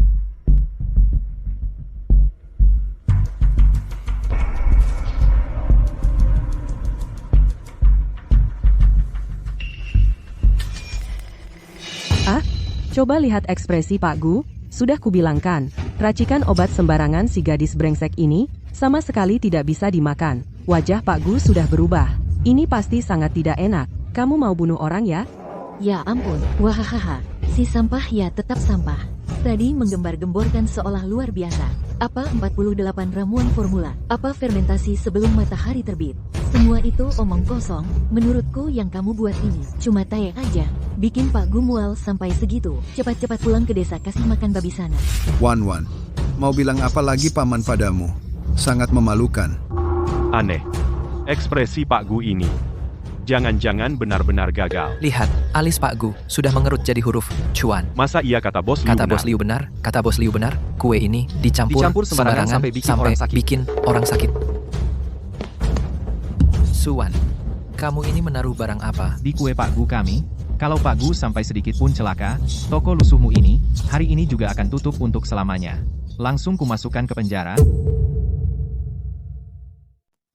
Coba lihat ekspresi Pak Gu, sudah kubilangkan, racikan obat sembarangan si gadis brengsek ini, sama sekali tidak bisa dimakan. Wajah Pak Gu sudah berubah. Ini pasti sangat tidak enak. Kamu mau bunuh orang ya? Ya ampun, wahahaha, si sampah ya tetap sampah. Tadi menggembar-gemborkan seolah luar biasa. Apa 48 ramuan formula? Apa fermentasi sebelum matahari terbit? Semua itu omong kosong, menurutku yang kamu buat ini cuma tae aja. Bikin Pak Gu mual sampai segitu. Cepat-cepat pulang ke desa kasih makan babi sana. Wan Wan, mau bilang apa lagi paman padamu? Sangat memalukan. Aneh. Ekspresi Pak Gu ini. Jangan-jangan benar-benar gagal. Lihat, alis Pak Gu sudah mengerut jadi huruf cuan. Masa iya kata bos Liu Kata benar? bos Liu benar, kata bos Liu benar, kue ini dicampur sembarangan sampai bikin orang sakit. Suwan, kamu ini menaruh barang apa? Di kue Pak Gu kami, kalau Pak Gu sampai sedikit pun celaka, toko lusuhmu ini, hari ini juga akan tutup untuk selamanya. Langsung kumasukkan ke penjara.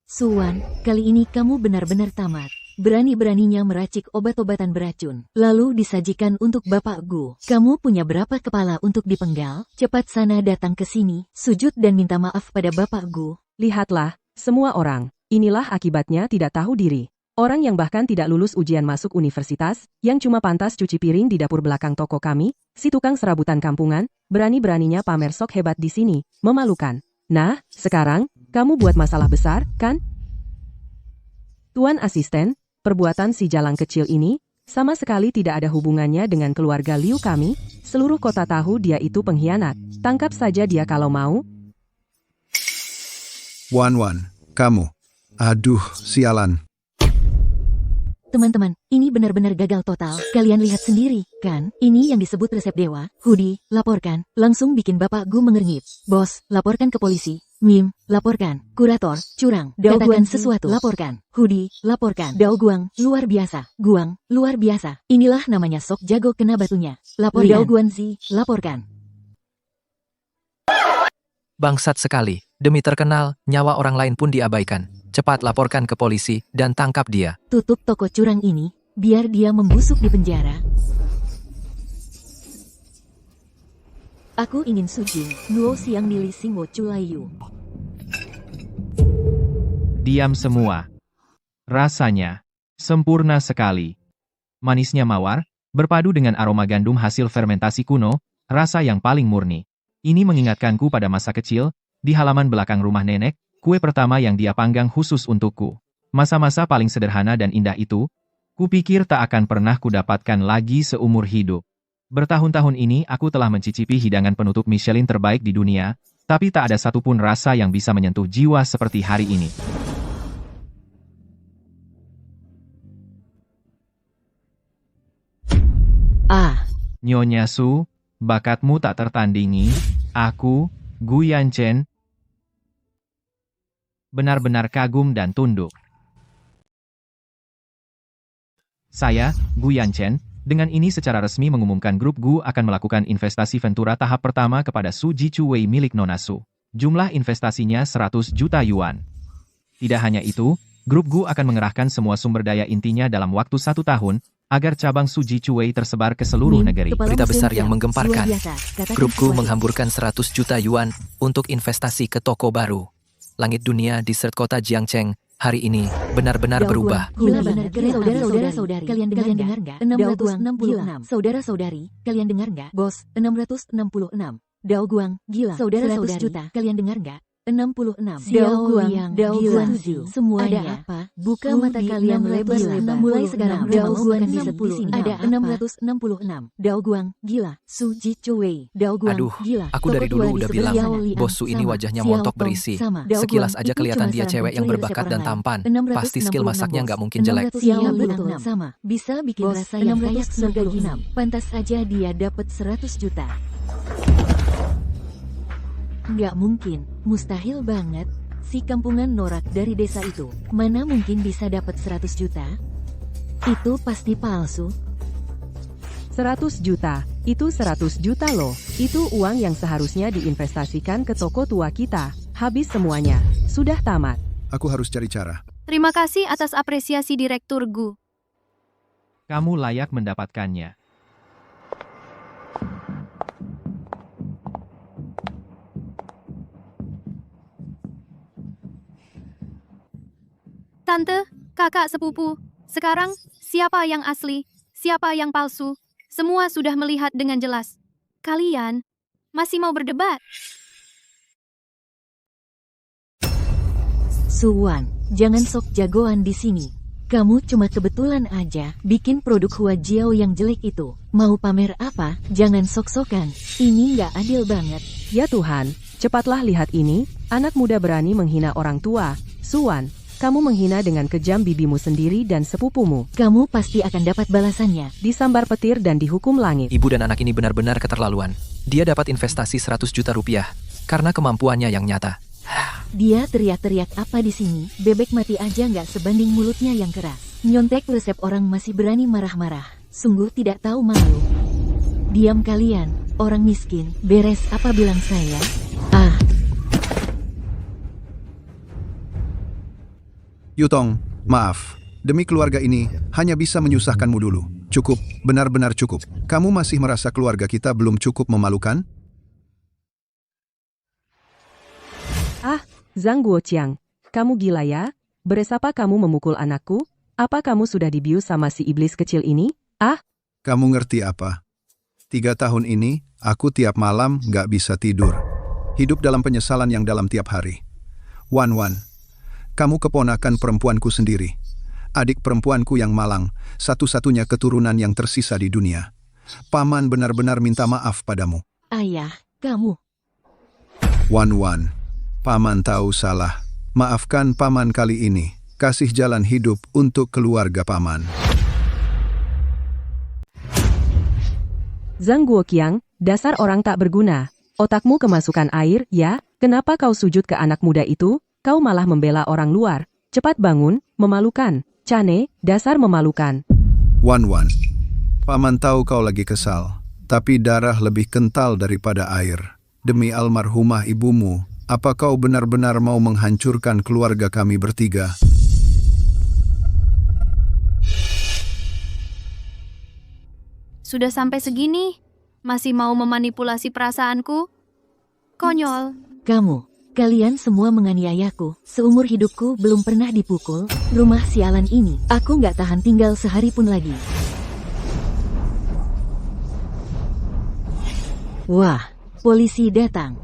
Suwan, kali ini kamu benar-benar tamat. Berani-beraninya meracik obat-obatan beracun, lalu disajikan untuk Bapak Gu. Kamu punya berapa kepala untuk dipenggal? Cepat sana datang ke sini, sujud dan minta maaf pada Bapak Gu. Lihatlah, semua orang, inilah akibatnya tidak tahu diri. Orang yang bahkan tidak lulus ujian masuk universitas, yang cuma pantas cuci piring di dapur belakang toko kami, si tukang serabutan kampungan, berani-beraninya pamer sok hebat di sini, memalukan. Nah, sekarang, kamu buat masalah besar, kan? Tuan Asisten, perbuatan si jalang kecil ini, sama sekali tidak ada hubungannya dengan keluarga Liu kami, seluruh kota tahu dia itu pengkhianat. Tangkap saja dia kalau mau. Wan Wan, kamu. Aduh, sialan. Teman-teman, ini benar-benar gagal total. Kalian lihat sendiri, kan? Ini yang disebut resep dewa. Hudi, laporkan. Langsung bikin Bapak Gu mengernyit. Bos, laporkan ke polisi. Mim, laporkan. Kurator, curang. Katakan sesuatu. Laporkan. Hudi, laporkan. Dao Guang, luar biasa. Guang, luar biasa. Inilah namanya sok jago kena batunya. Laporkan. Dao Guanzi, laporkan. Bangsat sekali. Demi terkenal, nyawa orang lain pun diabaikan. Cepat laporkan ke polisi dan tangkap dia. Tutup toko curang ini, biar dia membusuk di penjara. Aku ingin suci, nuo siang nili singwo culayu. Diam semua. Rasanya sempurna sekali. Manisnya mawar, berpadu dengan aroma gandum hasil fermentasi kuno, rasa yang paling murni. Ini mengingatkanku pada masa kecil, di halaman belakang rumah nenek, kue pertama yang dia panggang khusus untukku. Masa-masa paling sederhana dan indah itu, kupikir tak akan pernah kudapatkan lagi seumur hidup. Bertahun-tahun ini aku telah mencicipi hidangan penutup Michelin terbaik di dunia, tapi tak ada satupun rasa yang bisa menyentuh jiwa seperti hari ini. Nyonya Su, bakatmu tak tertandingi, aku, Gu Yanchen, benar-benar kagum dan tunduk. Saya, Gu Yanchen, dengan ini secara resmi mengumumkan grup Gu akan melakukan investasi Ventura tahap pertama kepada Su Jichuwei milik Nona Su. Jumlah investasinya 100 juta yuan. Tidak hanya itu, grup Gu akan mengerahkan semua sumber daya intinya dalam waktu 1 tahun, agar cabang Su Jichuwei tersebar ke seluruh negeri. Berita besar yang menggemparkan. Grup Gu menghamburkan 100 juta yuan untuk investasi ke toko baru. Langit dunia di kota Jiangcheng hari ini benar-benar berubah. Gila benar, saudara-saudari, kalian dengar nggak? 666. Saudara-saudari, kalian dengar nggak? Bos, 666. Dao Guang, gila. Saudara-saudari, juta, kalian dengar nggak? 66. Dao Guang, semuanya. Ada apa? Buka mata kalian lebar-lebar. Mulai sekarang, Dao Guang di sini. Ada 666. Dao Guang, gila. Su Jichuwei. Dao Guang, Aduh, gila. aku dari dulu udah bilang, bos Su ini wajahnya montok berisi. Sekilas aja kelihatan dia cewek yang berbakat dan tampan. Pasti skill masaknya nggak mungkin jelek. Sama. Bisa bikin rasa yang kayak surga gini. Pantas aja dia dapat 100 juta. Nggak mungkin, mustahil banget. Si kampungan norak dari desa itu, mana mungkin bisa dapat 100 juta? Itu pasti palsu. 100 juta, itu 100 juta loh. Itu uang yang seharusnya diinvestasikan ke toko tua kita. Habis semuanya, sudah tamat. Aku harus cari cara. Terima kasih atas apresiasi Direktur Gu. Kamu layak mendapatkannya. Tante, kakak sepupu, sekarang siapa yang asli, siapa yang palsu? Semua sudah melihat dengan jelas. Kalian masih mau berdebat? Suwan, jangan sok jagoan di sini. Kamu cuma kebetulan aja bikin produk Huajiao yang jelek itu. Mau pamer apa? Jangan sok-sokan. Ini nggak adil banget. Ya Tuhan, cepatlah lihat ini, anak muda berani menghina orang tua. Suwan, kamu menghina dengan kejam bibimu sendiri dan sepupumu. Kamu pasti akan dapat balasannya. Disambar petir dan dihukum langit. Ibu dan anak ini benar-benar keterlaluan. Dia dapat investasi 100 juta rupiah karena kemampuannya yang nyata. Dia teriak-teriak apa di sini? Bebek mati aja nggak sebanding mulutnya yang keras. Nyontek resep orang masih berani marah-marah. Sungguh tidak tahu malu. Diam kalian, orang miskin. Beres apa bilang saya? Yutong, maaf. Demi keluarga ini, hanya bisa menyusahkanmu dulu. Cukup, benar-benar cukup. Kamu masih merasa keluarga kita belum cukup memalukan? Zhang Guoqiang, kamu gila ya? Beresapa kamu memukul anakku? Apa kamu sudah dibius sama si iblis kecil ini? Kamu ngerti apa? 3 tahun ini, aku tiap malam gak bisa tidur. Hidup dalam penyesalan yang dalam tiap hari. Wan, kamu keponakan perempuanku sendiri. Adik perempuanku yang malang, satu-satunya keturunan yang tersisa di dunia. Paman benar-benar minta maaf padamu. Ayah, kamu. Wan, Paman tahu salah. Maafkan Paman kali ini. Kasih jalan hidup untuk keluarga Paman. Zhang Guoqiang, dasar orang tak berguna. Otakmu kemasukan air, ya? Kenapa kau sujud ke anak muda itu? Kau malah membela orang luar. Cepat bangun, memalukan. Cane, dasar memalukan. Wan, Paman tahu kau lagi kesal. Tapi darah lebih kental daripada air. Demi almarhumah ibumu, apa kau benar-benar mau menghancurkan keluarga kami bertiga? Sudah sampai segini, masih mau memanipulasi perasaanku? Konyol. Kalian semua menganiayaku. Seumur hidupku belum pernah dipukul. Rumah sialan ini, aku nggak tahan tinggal sehari pun lagi. Wah, polisi datang.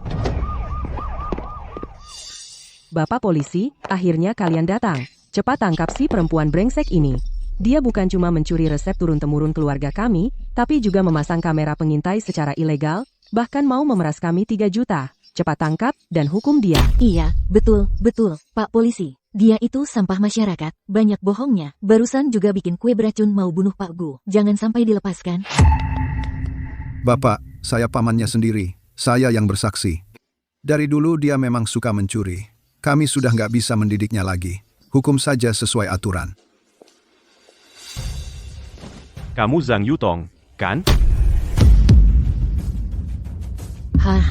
Bapak polisi, akhirnya kalian datang. Cepat tangkap si perempuan brengsek ini. Dia bukan cuma mencuri resep turun-temurun keluarga kami, tapi juga memasang kamera pengintai secara ilegal, bahkan mau memeras kami 3 juta. Cepat tangkap dan hukum dia. Iya, betul, Pak Polisi. Dia itu sampah masyarakat, banyak bohongnya. Barusan juga bikin kue beracun mau bunuh Pak Gu. Jangan sampai dilepaskan. Bapak, saya pamannya sendiri. Saya yang bersaksi. Dari dulu dia memang suka mencuri. Kami sudah nggak bisa mendidiknya lagi. Hukum saja sesuai aturan. Kamu Zhang Yutong, kan? Hah?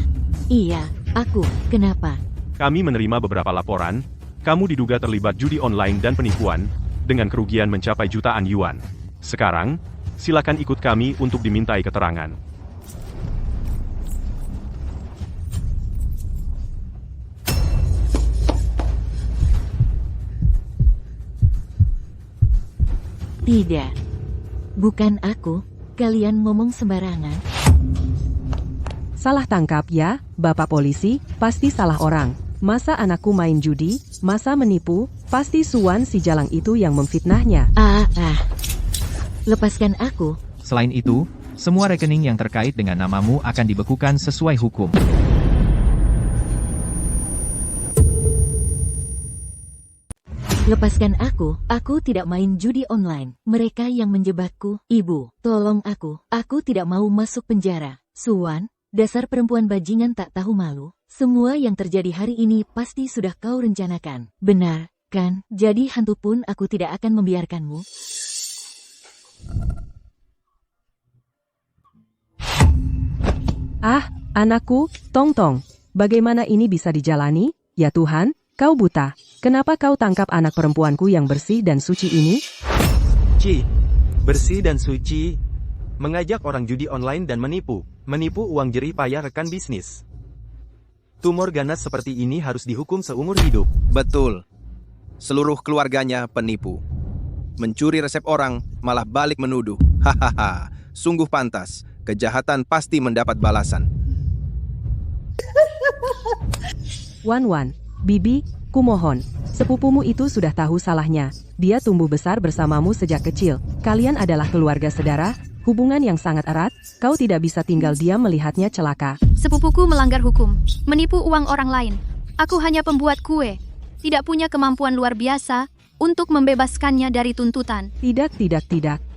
Iya, aku. Kenapa? Kami menerima beberapa laporan. Kamu diduga terlibat judi online dan penipuan, dengan kerugian mencapai jutaan yuan. Sekarang, silakan ikut kami untuk dimintai keterangan. Tidak. Bukan aku. Kalian ngomong sembarangan. Salah tangkap ya, Bapak polisi, pasti salah orang. Masa anakku main judi, masa menipu, pasti Suwan si jalang itu yang memfitnahnya. Lepaskan aku. Selain itu, semua rekening yang terkait dengan namamu akan dibekukan sesuai hukum. Lepaskan aku tidak main judi online. Mereka yang menjebakku. Ibu, tolong aku tidak mau masuk penjara. Suwan, dasar perempuan bajingan tak tahu malu. Semua yang terjadi hari ini pasti sudah kau rencanakan. Benar, kan? Jadi hantu pun aku tidak akan membiarkanmu. Anakku, Tong, bagaimana ini bisa dijalani? Ya Tuhan, kau buta. Kenapa kau tangkap anak perempuanku yang bersih dan suci ini? Bersih dan suci, mengajak orang judi online dan menipu uang jerih payah rekan bisnis. Tumor ganas seperti ini harus dihukum seumur hidup. Betul. seluruh keluarganya penipu. Mencuri resep orang, malah balik menuduh. Hahaha, sungguh pantas. Kejahatan pasti mendapat balasan. Wan, Bibi, kumohon. Sepupumu itu sudah tahu salahnya. Dia tumbuh besar bersamamu sejak kecil. Kalian adalah keluarga sedara, hubungan yang sangat erat. Kau tidak bisa tinggal diam melihatnya celaka. Sepupuku melanggar hukum, menipu uang orang lain. Aku hanya pembuat kue, tidak punya kemampuan luar biasa untuk membebaskannya dari tuntutan. Tidak.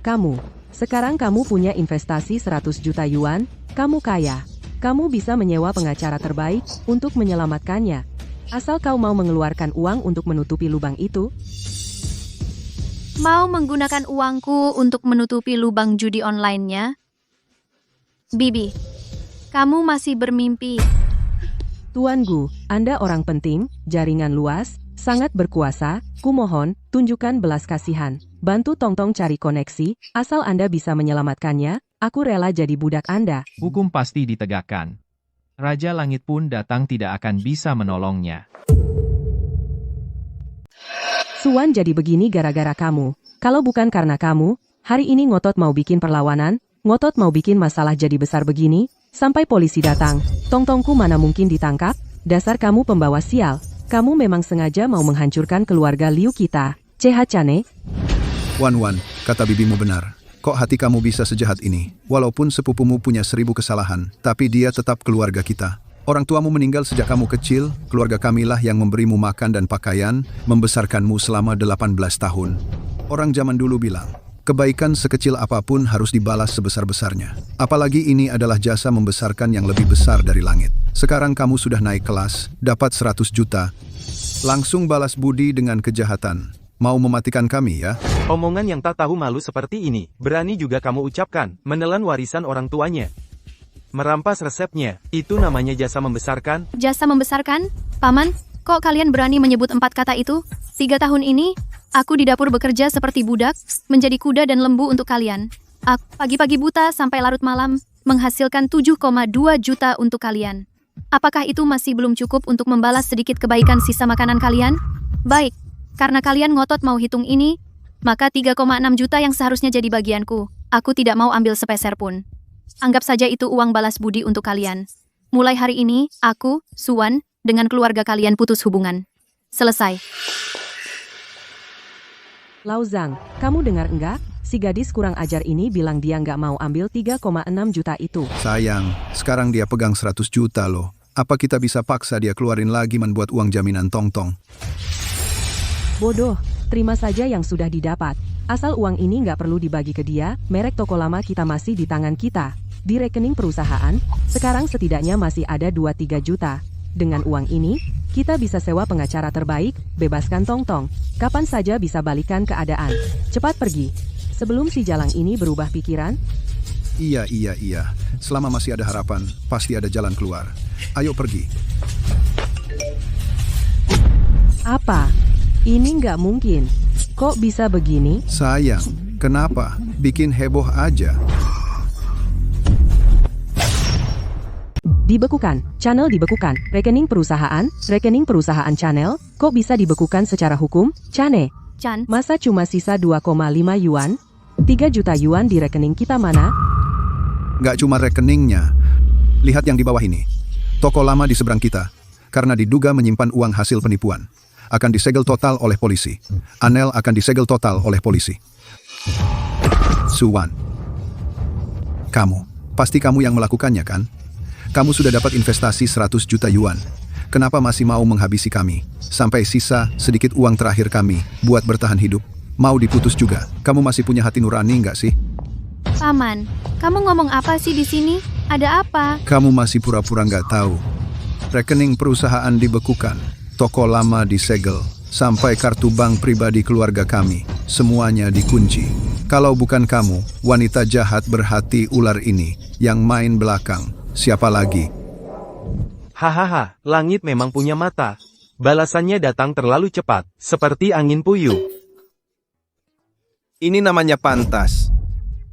Kamu. Sekarang kamu punya investasi 100 juta yuan, kamu kaya. Kamu bisa menyewa pengacara terbaik untuk menyelamatkannya. Asal kau mau mengeluarkan uang untuk menutupi lubang itu. Mau menggunakan uangku untuk menutupi lubang judi online-nya? Bibi, kamu masih bermimpi. Tuan Gu, Anda orang penting, jaringan luas, sangat berkuasa, kumohon, tunjukkan belas kasihan. Bantu Tongtong cari koneksi, asal Anda bisa menyelamatkannya, aku rela jadi budak Anda. Hukum pasti ditegakkan. Raja Langit pun datang tidak akan bisa menolongnya. Suwan jadi begini gara-gara kamu. Kalau bukan karena kamu, hari ini ngotot mau bikin perlawanan, ngotot mau bikin masalah jadi besar begini, sampai polisi datang. Tongtongku mana mungkin ditangkap? Dasar kamu pembawa sial. Kamu memang sengaja mau menghancurkan keluarga Liu kita. Chane. Wan, kata bibimu benar. Kok hati kamu bisa sejahat ini? Walaupun sepupumu punya 1000 kesalahan, tapi dia tetap keluarga kita. Orang tuamu meninggal sejak kamu kecil, keluarga kamilah yang memberimu makan dan pakaian, membesarkanmu selama 18 tahun. Orang zaman dulu bilang, kebaikan sekecil apapun harus dibalas sebesar-besarnya. Apalagi ini adalah jasa membesarkan yang lebih besar dari langit. Sekarang kamu sudah naik kelas, dapat 100 juta. Langsung balas budi dengan kejahatan. Mau mematikan kami ya? Omongan yang tak tahu malu seperti ini, berani juga kamu ucapkan, menelan warisan orang tuanya. Merampas resepnya, itu namanya jasa membesarkan? Jasa membesarkan? Paman, kok kalian berani menyebut 4 kata itu? 3 tahun ini, aku di dapur bekerja seperti budak, menjadi kuda dan lembu untuk kalian. Aku pagi-pagi buta sampai larut malam, menghasilkan 7,2 juta untuk kalian. Apakah itu masih belum cukup untuk membalas sedikit kebaikan sisa makanan kalian? Baik, karena kalian ngotot mau hitung ini, maka 3,6 juta yang seharusnya jadi bagianku, aku tidak mau ambil sepeser pun. Anggap saja itu uang balas budi untuk kalian. Mulai hari ini, aku, Suwan, dengan keluarga kalian putus hubungan. Selesai. Lao Zhang, kamu dengar enggak? Si gadis kurang ajar ini bilang dia nggak mau ambil 3,6 juta itu. Sayang, sekarang dia pegang 100 juta loh. Apa kita bisa paksa dia keluarin lagi membuat uang jaminan Tongtong? Bodoh, terima saja yang sudah didapat. Asal uang ini nggak perlu dibagi ke dia, merek toko lama kita masih di tangan kita. Di rekening perusahaan, sekarang setidaknya masih ada 2-3 juta. Dengan uang ini, kita bisa sewa pengacara terbaik, bebaskan Tongtong. Kapan saja bisa balikan keadaan. Cepat pergi. Sebelum si Jalang ini berubah pikiran. Iya. Selama masih ada harapan, pasti ada jalan keluar. Ayo pergi. Apa? Ini nggak mungkin. Kok bisa begini? Sayang, kenapa? Bikin heboh aja. Dibekukan, channel dibekukan, rekening perusahaan channel, kok bisa dibekukan secara hukum? Chane, Chan, masa cuma sisa 2,5 yuan? 3 juta yuan di rekening kita mana? Nggak cuma rekeningnya. Lihat yang di bawah ini. Toko lama di seberang kita, karena diduga menyimpan uang hasil penipuan, akan disegel total oleh polisi. Anel akan disegel total oleh polisi. Suwan, pasti kamu yang melakukannya kan? Kamu sudah dapat investasi 100 juta yuan. Kenapa masih mau menghabisi kami? Sampai sisa sedikit uang terakhir kami buat bertahan hidup. Mau diputus juga. Kamu masih punya hati nurani nggak sih? Paman, kamu ngomong apa sih di sini? Ada apa? Kamu masih pura-pura nggak tahu. Rekening perusahaan dibekukan, toko lama disegel, sampai kartu bank pribadi keluarga kami, semuanya dikunci. Kalau bukan kamu, wanita jahat berhati ular ini, yang main belakang, siapa lagi? Hahaha, langit memang punya mata. Balasannya datang terlalu cepat, seperti angin puyuh. Ini namanya pantas.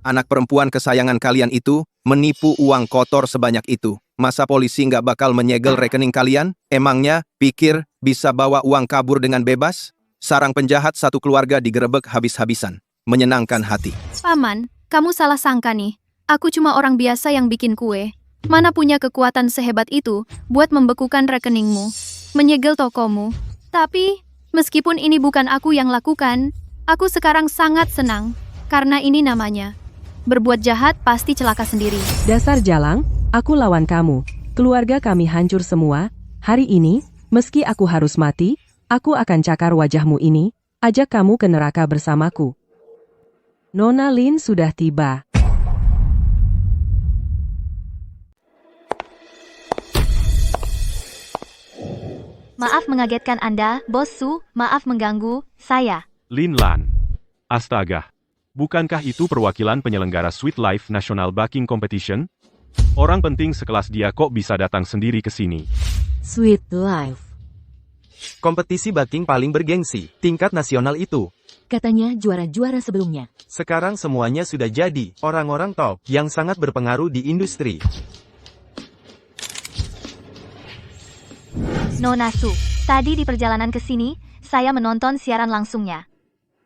Anak perempuan kesayangan kalian itu menipu uang kotor sebanyak itu. Masa polisi nggak bakal menyegel rekening kalian? Emangnya pikir bisa bawa uang kabur dengan bebas? Sarang penjahat satu keluarga digerebek habis-habisan. Menyenangkan hati. Paman, kamu salah sangka nih. Aku cuma orang biasa yang bikin kue. Mana punya kekuatan sehebat itu buat membekukan rekeningmu, menyegel tokomu. Tapi, meskipun ini bukan aku yang lakukan, aku sekarang sangat senang. Karena ini namanya berbuat jahat pasti celaka sendiri. Dasar jalang, aku lawan kamu. Keluarga kami hancur semua. Hari ini, meski aku harus mati, aku akan cakar wajahmu ini, ajak kamu ke neraka bersamaku. Nona Lin sudah tiba. Maaf mengagetkan Anda, Bos Su, maaf mengganggu, saya. Lin Lan. Astaga. Bukankah itu perwakilan penyelenggara Sweet Life National Baking Competition? Orang penting sekelas dia kok bisa datang sendiri ke sini. Sweet Life. Kompetisi baking paling bergengsi, tingkat nasional itu. Katanya juara-juara sebelumnya. Sekarang semuanya sudah jadi, orang-orang top, yang sangat berpengaruh di industri. Nona Su, tadi di perjalanan ke sini, saya menonton siaran langsungnya.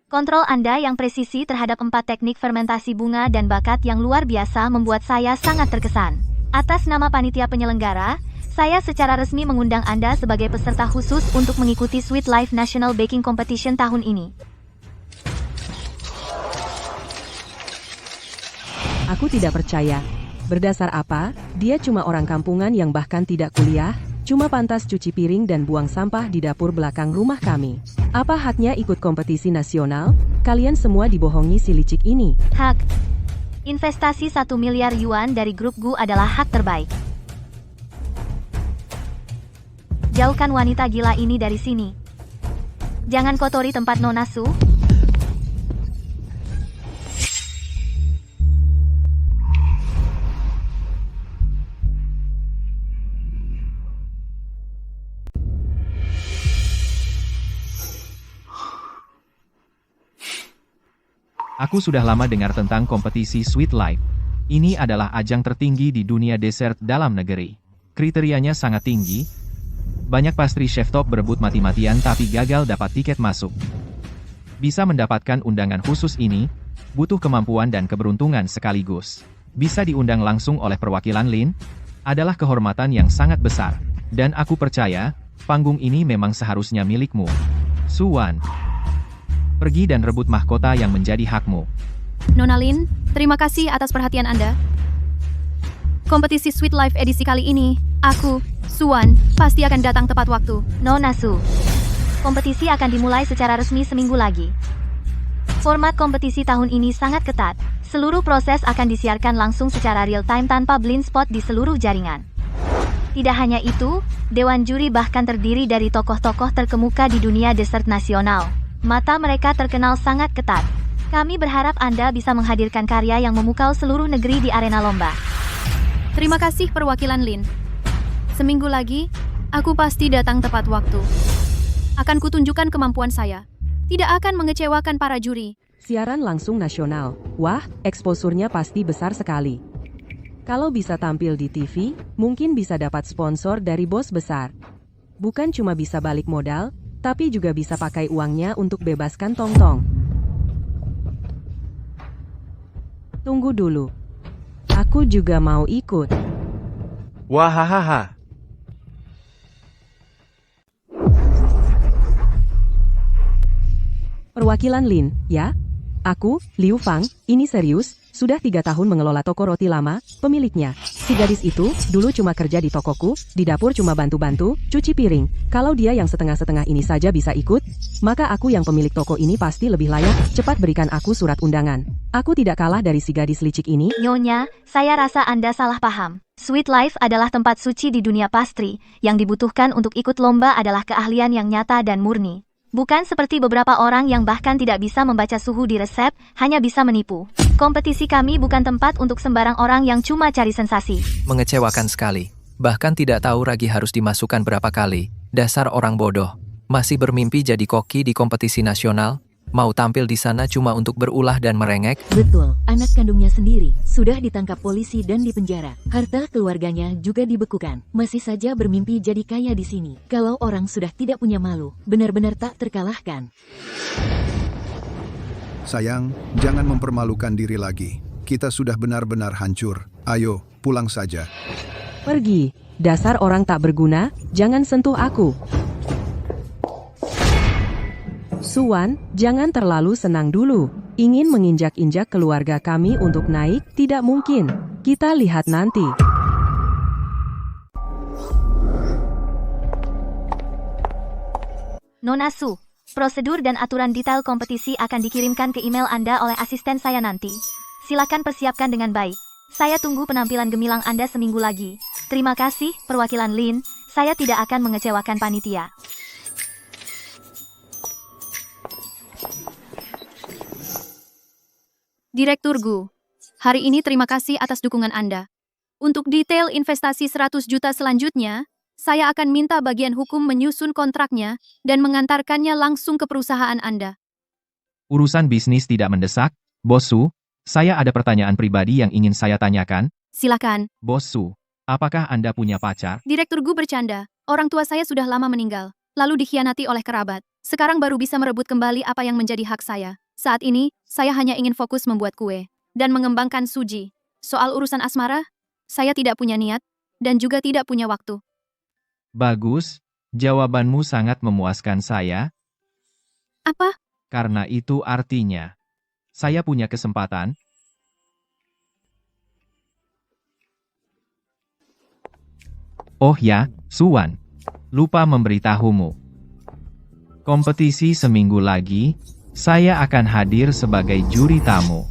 Kontrol Anda yang presisi terhadap 4 teknik fermentasi bunga dan bakat yang luar biasa membuat saya sangat terkesan. Atas nama panitia penyelenggara, saya secara resmi mengundang Anda sebagai peserta khusus untuk mengikuti Sweet Life National Baking Competition tahun ini. Aku tidak percaya. Berdasar apa? Dia cuma orang kampungan yang bahkan tidak kuliah, cuma pantas cuci piring dan buang sampah di dapur belakang rumah kami. Apa haknya ikut kompetisi nasional? Kalian semua dibohongi si licik ini. Hak. Investasi 1 miliar yuan dari grup Gu adalah hak terbaik. Jauhkan wanita gila ini dari sini. Jangan kotori tempat Nona Su. Aku sudah lama dengar tentang kompetisi Sweet Life. Ini adalah ajang tertinggi di dunia dessert dalam negeri. Kriterianya sangat tinggi. Banyak pastry chef top berebut mati-matian tapi gagal dapat tiket masuk. Bisa mendapatkan undangan khusus ini, butuh kemampuan dan keberuntungan sekaligus. Bisa diundang langsung oleh perwakilan Lin, adalah kehormatan yang sangat besar. Dan aku percaya, panggung ini memang seharusnya milikmu. Suwan. Pergi dan rebut mahkota yang menjadi hakmu. Nona Lin, terima kasih atas perhatian Anda. Kompetisi Sweet Life edisi kali ini, aku, Suwan, pasti akan datang tepat waktu. Nona Su, kompetisi akan dimulai secara resmi seminggu lagi. Format kompetisi tahun ini sangat ketat. Seluruh proses akan disiarkan langsung secara real-time tanpa blind spot di seluruh jaringan. Tidak hanya itu, Dewan Juri bahkan terdiri dari tokoh-tokoh terkemuka di dunia dessert nasional. Mata mereka terkenal sangat ketat. Kami berharap Anda bisa menghadirkan karya yang memukau seluruh negeri di arena lomba. Terima kasih perwakilan Lin. Seminggu lagi, aku pasti datang tepat waktu. Akan kutunjukkan kemampuan saya. Tidak akan mengecewakan para juri. Siaran langsung nasional. Wah, eksposurnya pasti besar sekali. Kalau bisa tampil di TV, mungkin bisa dapat sponsor dari bos besar. Bukan cuma bisa balik modal, tapi juga bisa pakai uangnya untuk bebaskan Tong-Tong. Tunggu dulu. Aku juga mau ikut. Wahahaha. Perwakilan Lin, ya? Aku, Liu Fang, ini serius, sudah 3 tahun mengelola toko roti lama, pemiliknya. Si gadis itu, dulu cuma kerja di tokoku, di dapur cuma bantu-bantu, cuci piring. Kalau dia yang setengah-setengah ini saja bisa ikut, maka aku yang pemilik toko ini pasti lebih layak, cepat berikan aku surat undangan. Aku tidak kalah dari si gadis licik ini. Nyonya, saya rasa Anda salah paham. Sweet Life adalah tempat suci di dunia pastry, yang dibutuhkan untuk ikut lomba adalah keahlian yang nyata dan murni. Bukan seperti beberapa orang yang bahkan tidak bisa membaca suhu di resep, hanya bisa menipu. Kompetisi kami bukan tempat untuk sembarang orang yang cuma cari sensasi. Mengecewakan sekali. Bahkan tidak tahu ragi harus dimasukkan berapa kali. Dasar orang bodoh. Masih bermimpi jadi koki di kompetisi nasional? Mau tampil di sana cuma untuk berulah dan merengek? Betul, anak kandungnya sendiri sudah ditangkap polisi dan dipenjara. Harta keluarganya juga dibekukan. Masih saja bermimpi jadi kaya di sini. Kalau orang sudah tidak punya malu, benar-benar tak terkalahkan. Sayang, jangan mempermalukan diri lagi. Kita sudah benar-benar hancur. Ayo, pulang saja. Pergi, dasar orang tak berguna, jangan sentuh aku. Suwan, jangan terlalu senang dulu. Ingin menginjak-injak keluarga kami untuk naik? Tidak mungkin. Kita lihat nanti. Nona Su, prosedur dan aturan detail kompetisi akan dikirimkan ke email Anda oleh asisten saya nanti. Silakan persiapkan dengan baik. Saya tunggu penampilan gemilang Anda seminggu lagi. Terima kasih, perwakilan Lin. Saya tidak akan mengecewakan panitia. Direktur Gu, hari ini terima kasih atas dukungan Anda. Untuk detail investasi 100 juta selanjutnya, saya akan minta bagian hukum menyusun kontraknya dan mengantarkannya langsung ke perusahaan Anda. Urusan bisnis tidak mendesak, Bos Su. Saya ada pertanyaan pribadi yang ingin saya tanyakan. Silakan. Bos Su, apakah Anda punya pacar? Direktur Gu bercanda, orang tua saya sudah lama meninggal, lalu dikhianati oleh kerabat. Sekarang baru bisa merebut kembali apa yang menjadi hak saya. Saat ini, saya hanya ingin fokus membuat kue dan mengembangkan suji. Soal urusan asmara, saya tidak punya niat dan juga tidak punya waktu. Bagus, jawabanmu sangat memuaskan saya. Apa? Karena itu artinya, saya punya kesempatan. Oh ya, Suwan, lupa memberitahumu. Kompetisi seminggu lagi, saya akan hadir sebagai juri tamu.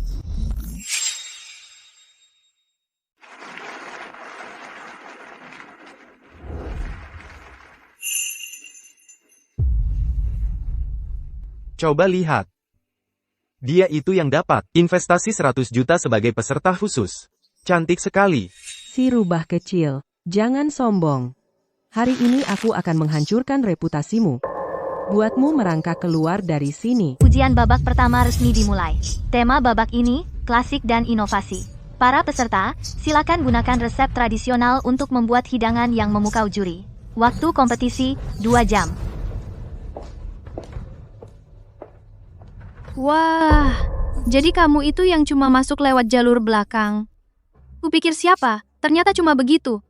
Coba lihat. Dia itu yang dapat investasi 100 juta sebagai peserta khusus. Cantik sekali. Si rubah kecil, jangan sombong. Hari ini aku akan menghancurkan reputasimu. Buatmu merangkak keluar dari sini. Ujian babak pertama resmi dimulai. Tema babak ini, klasik dan inovasi. Para peserta, silakan gunakan resep tradisional untuk membuat hidangan yang memukau juri. Waktu kompetisi, 2 jam. Wah, jadi kamu itu yang cuma masuk lewat jalur belakang. Kupikir siapa, ternyata cuma begitu.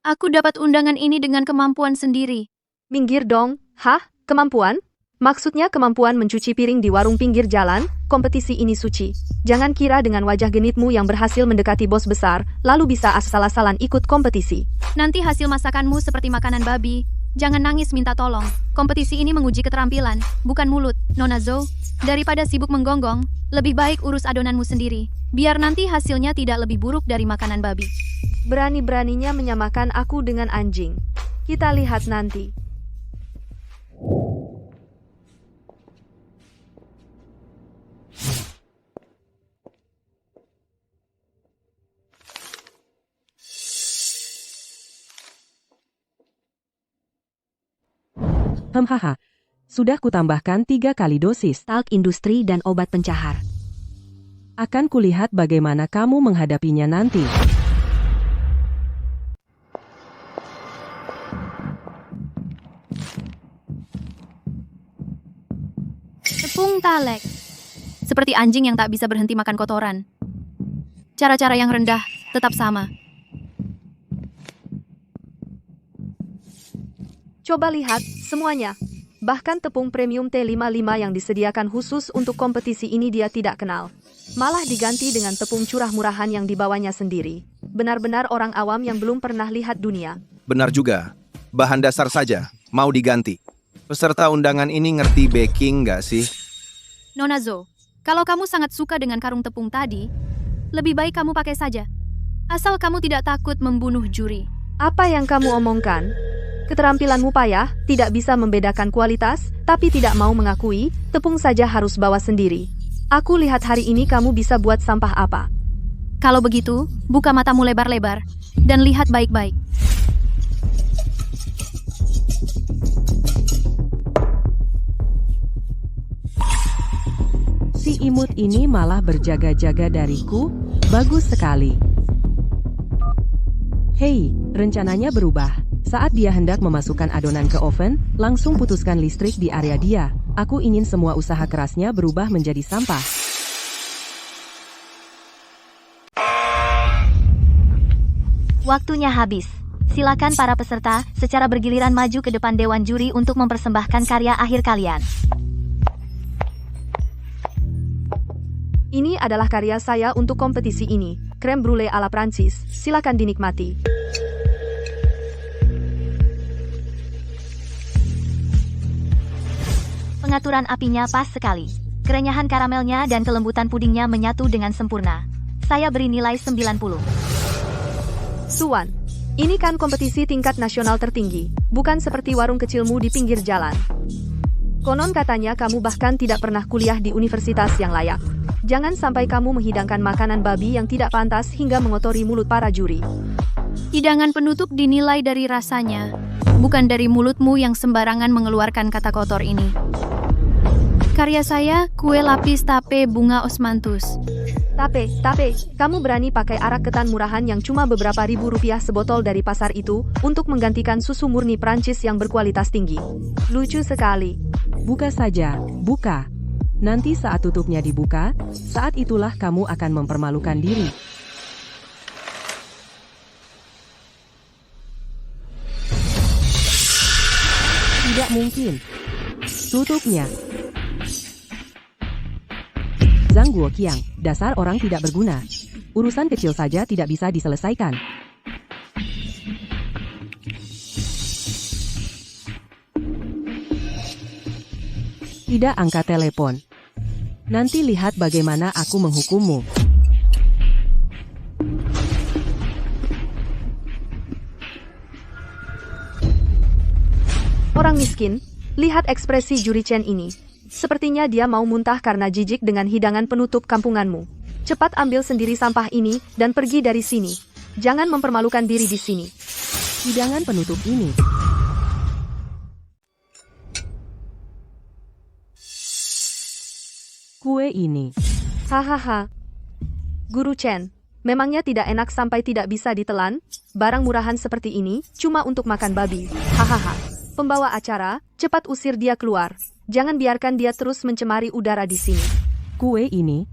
Aku dapat undangan ini dengan kemampuan sendiri. Minggir dong, hah? Kemampuan? Maksudnya kemampuan mencuci piring di warung pinggir jalan? Kompetisi ini suci. Jangan kira dengan wajah genitmu yang berhasil mendekati bos besar, lalu bisa asal-asalan ikut kompetisi. Nanti hasil masakanmu seperti makanan babi. Jangan nangis minta tolong. Kompetisi ini menguji keterampilan, bukan mulut. Nona Zhou, daripada sibuk menggonggong, lebih baik urus adonanmu sendiri. Biar nanti hasilnya tidak lebih buruk dari makanan babi. Berani-beraninya menyamakan aku dengan anjing. Kita lihat nanti. Hahaha. Sudah kutambahkan 3 kali dosis talk industri dan obat pencahar. Akan kulihat bagaimana kamu menghadapinya nanti. Tepung talek. Seperti anjing yang tak bisa berhenti makan kotoran. Cara-cara yang rendah tetap sama. Coba lihat, semuanya. Bahkan tepung premium T55 yang disediakan khusus untuk kompetisi ini dia tidak kenal. Malah diganti dengan tepung curah murahan yang dibawanya sendiri. Benar-benar orang awam yang belum pernah lihat dunia. Benar juga. Bahan dasar saja, mau diganti. Peserta undangan ini ngerti baking nggak sih? Nona Zhou, kalau kamu sangat suka dengan karung tepung tadi, lebih baik kamu pakai saja. Asal kamu tidak takut membunuh juri. Apa yang kamu omongkan? Keterampilanmu payah, tidak bisa membedakan kualitas, tapi tidak mau mengakui, tepung saja harus bawa sendiri. Aku lihat hari ini kamu bisa buat sampah apa. Kalau begitu, buka matamu lebar-lebar, dan lihat baik-baik. imut ini malah berjaga-jaga dariku. Bagus sekali. Hei, rencananya berubah. Saat dia hendak memasukkan adonan ke oven, langsung putuskan listrik di area dia. Aku ingin semua usaha kerasnya berubah menjadi sampah. Waktunya habis. Silakan para peserta secara bergiliran maju ke depan dewan juri untuk mempersembahkan karya akhir kalian. Ini adalah karya saya untuk kompetisi ini, creme brulee ala Prancis. Silakan dinikmati. Pengaturan apinya pas sekali. Kerenyahan karamelnya dan kelembutan pudingnya menyatu dengan sempurna. Saya beri nilai 90. Suwan, ini kan kompetisi tingkat nasional tertinggi, bukan seperti warung kecilmu di pinggir jalan. Konon katanya kamu bahkan tidak pernah kuliah di universitas yang layak. Jangan sampai kamu menghidangkan makanan babi yang tidak pantas hingga mengotori mulut para juri. Hidangan penutup dinilai dari rasanya, bukan dari mulutmu yang sembarangan mengeluarkan kata kotor ini. Karya saya, kue lapis tape bunga osmanthus. Tape, kamu berani pakai arak ketan murahan yang cuma beberapa ribu rupiah sebotol dari pasar itu untuk menggantikan susu murni Prancis yang berkualitas tinggi. Lucu sekali. Buka saja, buka. Nanti saat tutupnya dibuka, saat itulah kamu akan mempermalukan diri. Tidak mungkin. Tutupnya. Zhang Guoqiang, dasar orang tidak berguna. Urusan kecil saja tidak bisa diselesaikan. Tidak angkat telepon. Nanti lihat bagaimana aku menghukummu. Orang miskin, lihat ekspresi juri Chen ini. Sepertinya dia mau muntah karena jijik dengan hidangan penutup kampunganmu. Cepat ambil sendiri sampah ini dan pergi dari sini. Jangan mempermalukan diri di sini. Hidangan penutup ini. Kue ini. Hahaha. Guru Chen, memangnya tidak enak sampai tidak bisa ditelan? Barang murahan seperti ini cuma untuk makan babi. Hahaha. Pembawa acara, cepat usir dia keluar. Jangan biarkan dia terus mencemari udara di sini. Kue ini,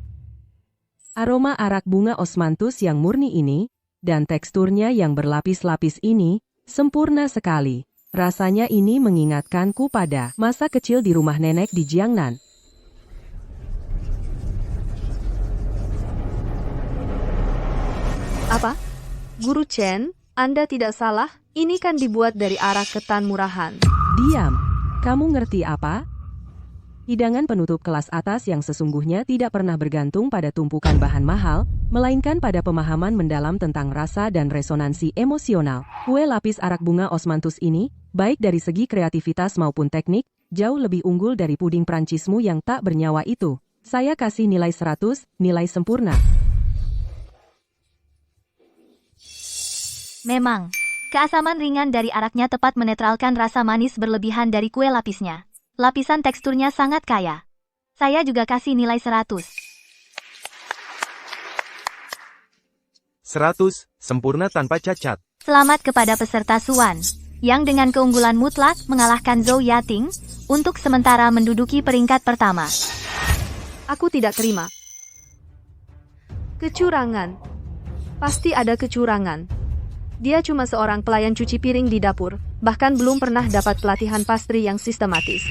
aroma arak bunga osmanthus yang murni ini, dan teksturnya yang berlapis-lapis ini, sempurna sekali. Rasanya ini mengingatkanku pada masa kecil di rumah nenek di Jiangnan. Apa? Guru Chen, Anda tidak salah, ini kan dibuat dari arak ketan murahan. Diam, kamu ngerti apa? Hidangan penutup kelas atas yang sesungguhnya tidak pernah bergantung pada tumpukan bahan mahal, melainkan pada pemahaman mendalam tentang rasa dan resonansi emosional. Kue lapis arak bunga osmanthus ini, baik dari segi kreativitas maupun teknik, jauh lebih unggul dari puding Prancismu yang tak bernyawa itu. Saya kasih nilai 100, nilai sempurna. Memang, keasaman ringan dari araknya tepat menetralkan rasa manis berlebihan dari kue lapisnya. Lapisan teksturnya sangat kaya. Saya juga kasih nilai 100. 100, sempurna tanpa cacat. Selamat kepada peserta Suwan, yang dengan keunggulan mutlak mengalahkan Zhou Yating, untuk sementara menduduki peringkat pertama. Aku tidak terima. Kecurangan. Pasti ada kecurangan. Dia cuma seorang pelayan cuci piring di dapur, bahkan belum pernah dapat pelatihan pastry yang sistematis.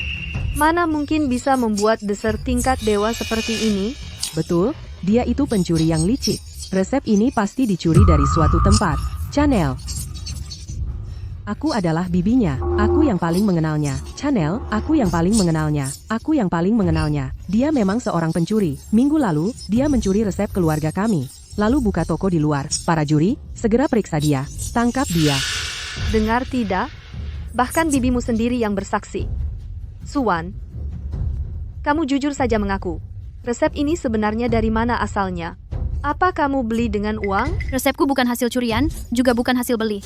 Mana mungkin bisa membuat dessert tingkat dewa seperti ini? Betul, dia itu pencuri yang licik. Resep ini pasti dicuri dari suatu tempat. Chanel. Aku adalah bibinya. Aku yang paling mengenalnya. Chanel, aku yang paling mengenalnya. Aku yang paling mengenalnya. Dia memang seorang pencuri. Minggu lalu, dia mencuri resep keluarga kami. Lalu buka toko di luar. Para juri, segera periksa dia. Tangkap dia. Dengar tidak? Bahkan bibimu sendiri yang bersaksi. Suwan, kamu jujur saja mengaku. Resep ini sebenarnya dari mana asalnya? Apa kamu beli dengan uang? Resepku bukan hasil curian, juga bukan hasil beli.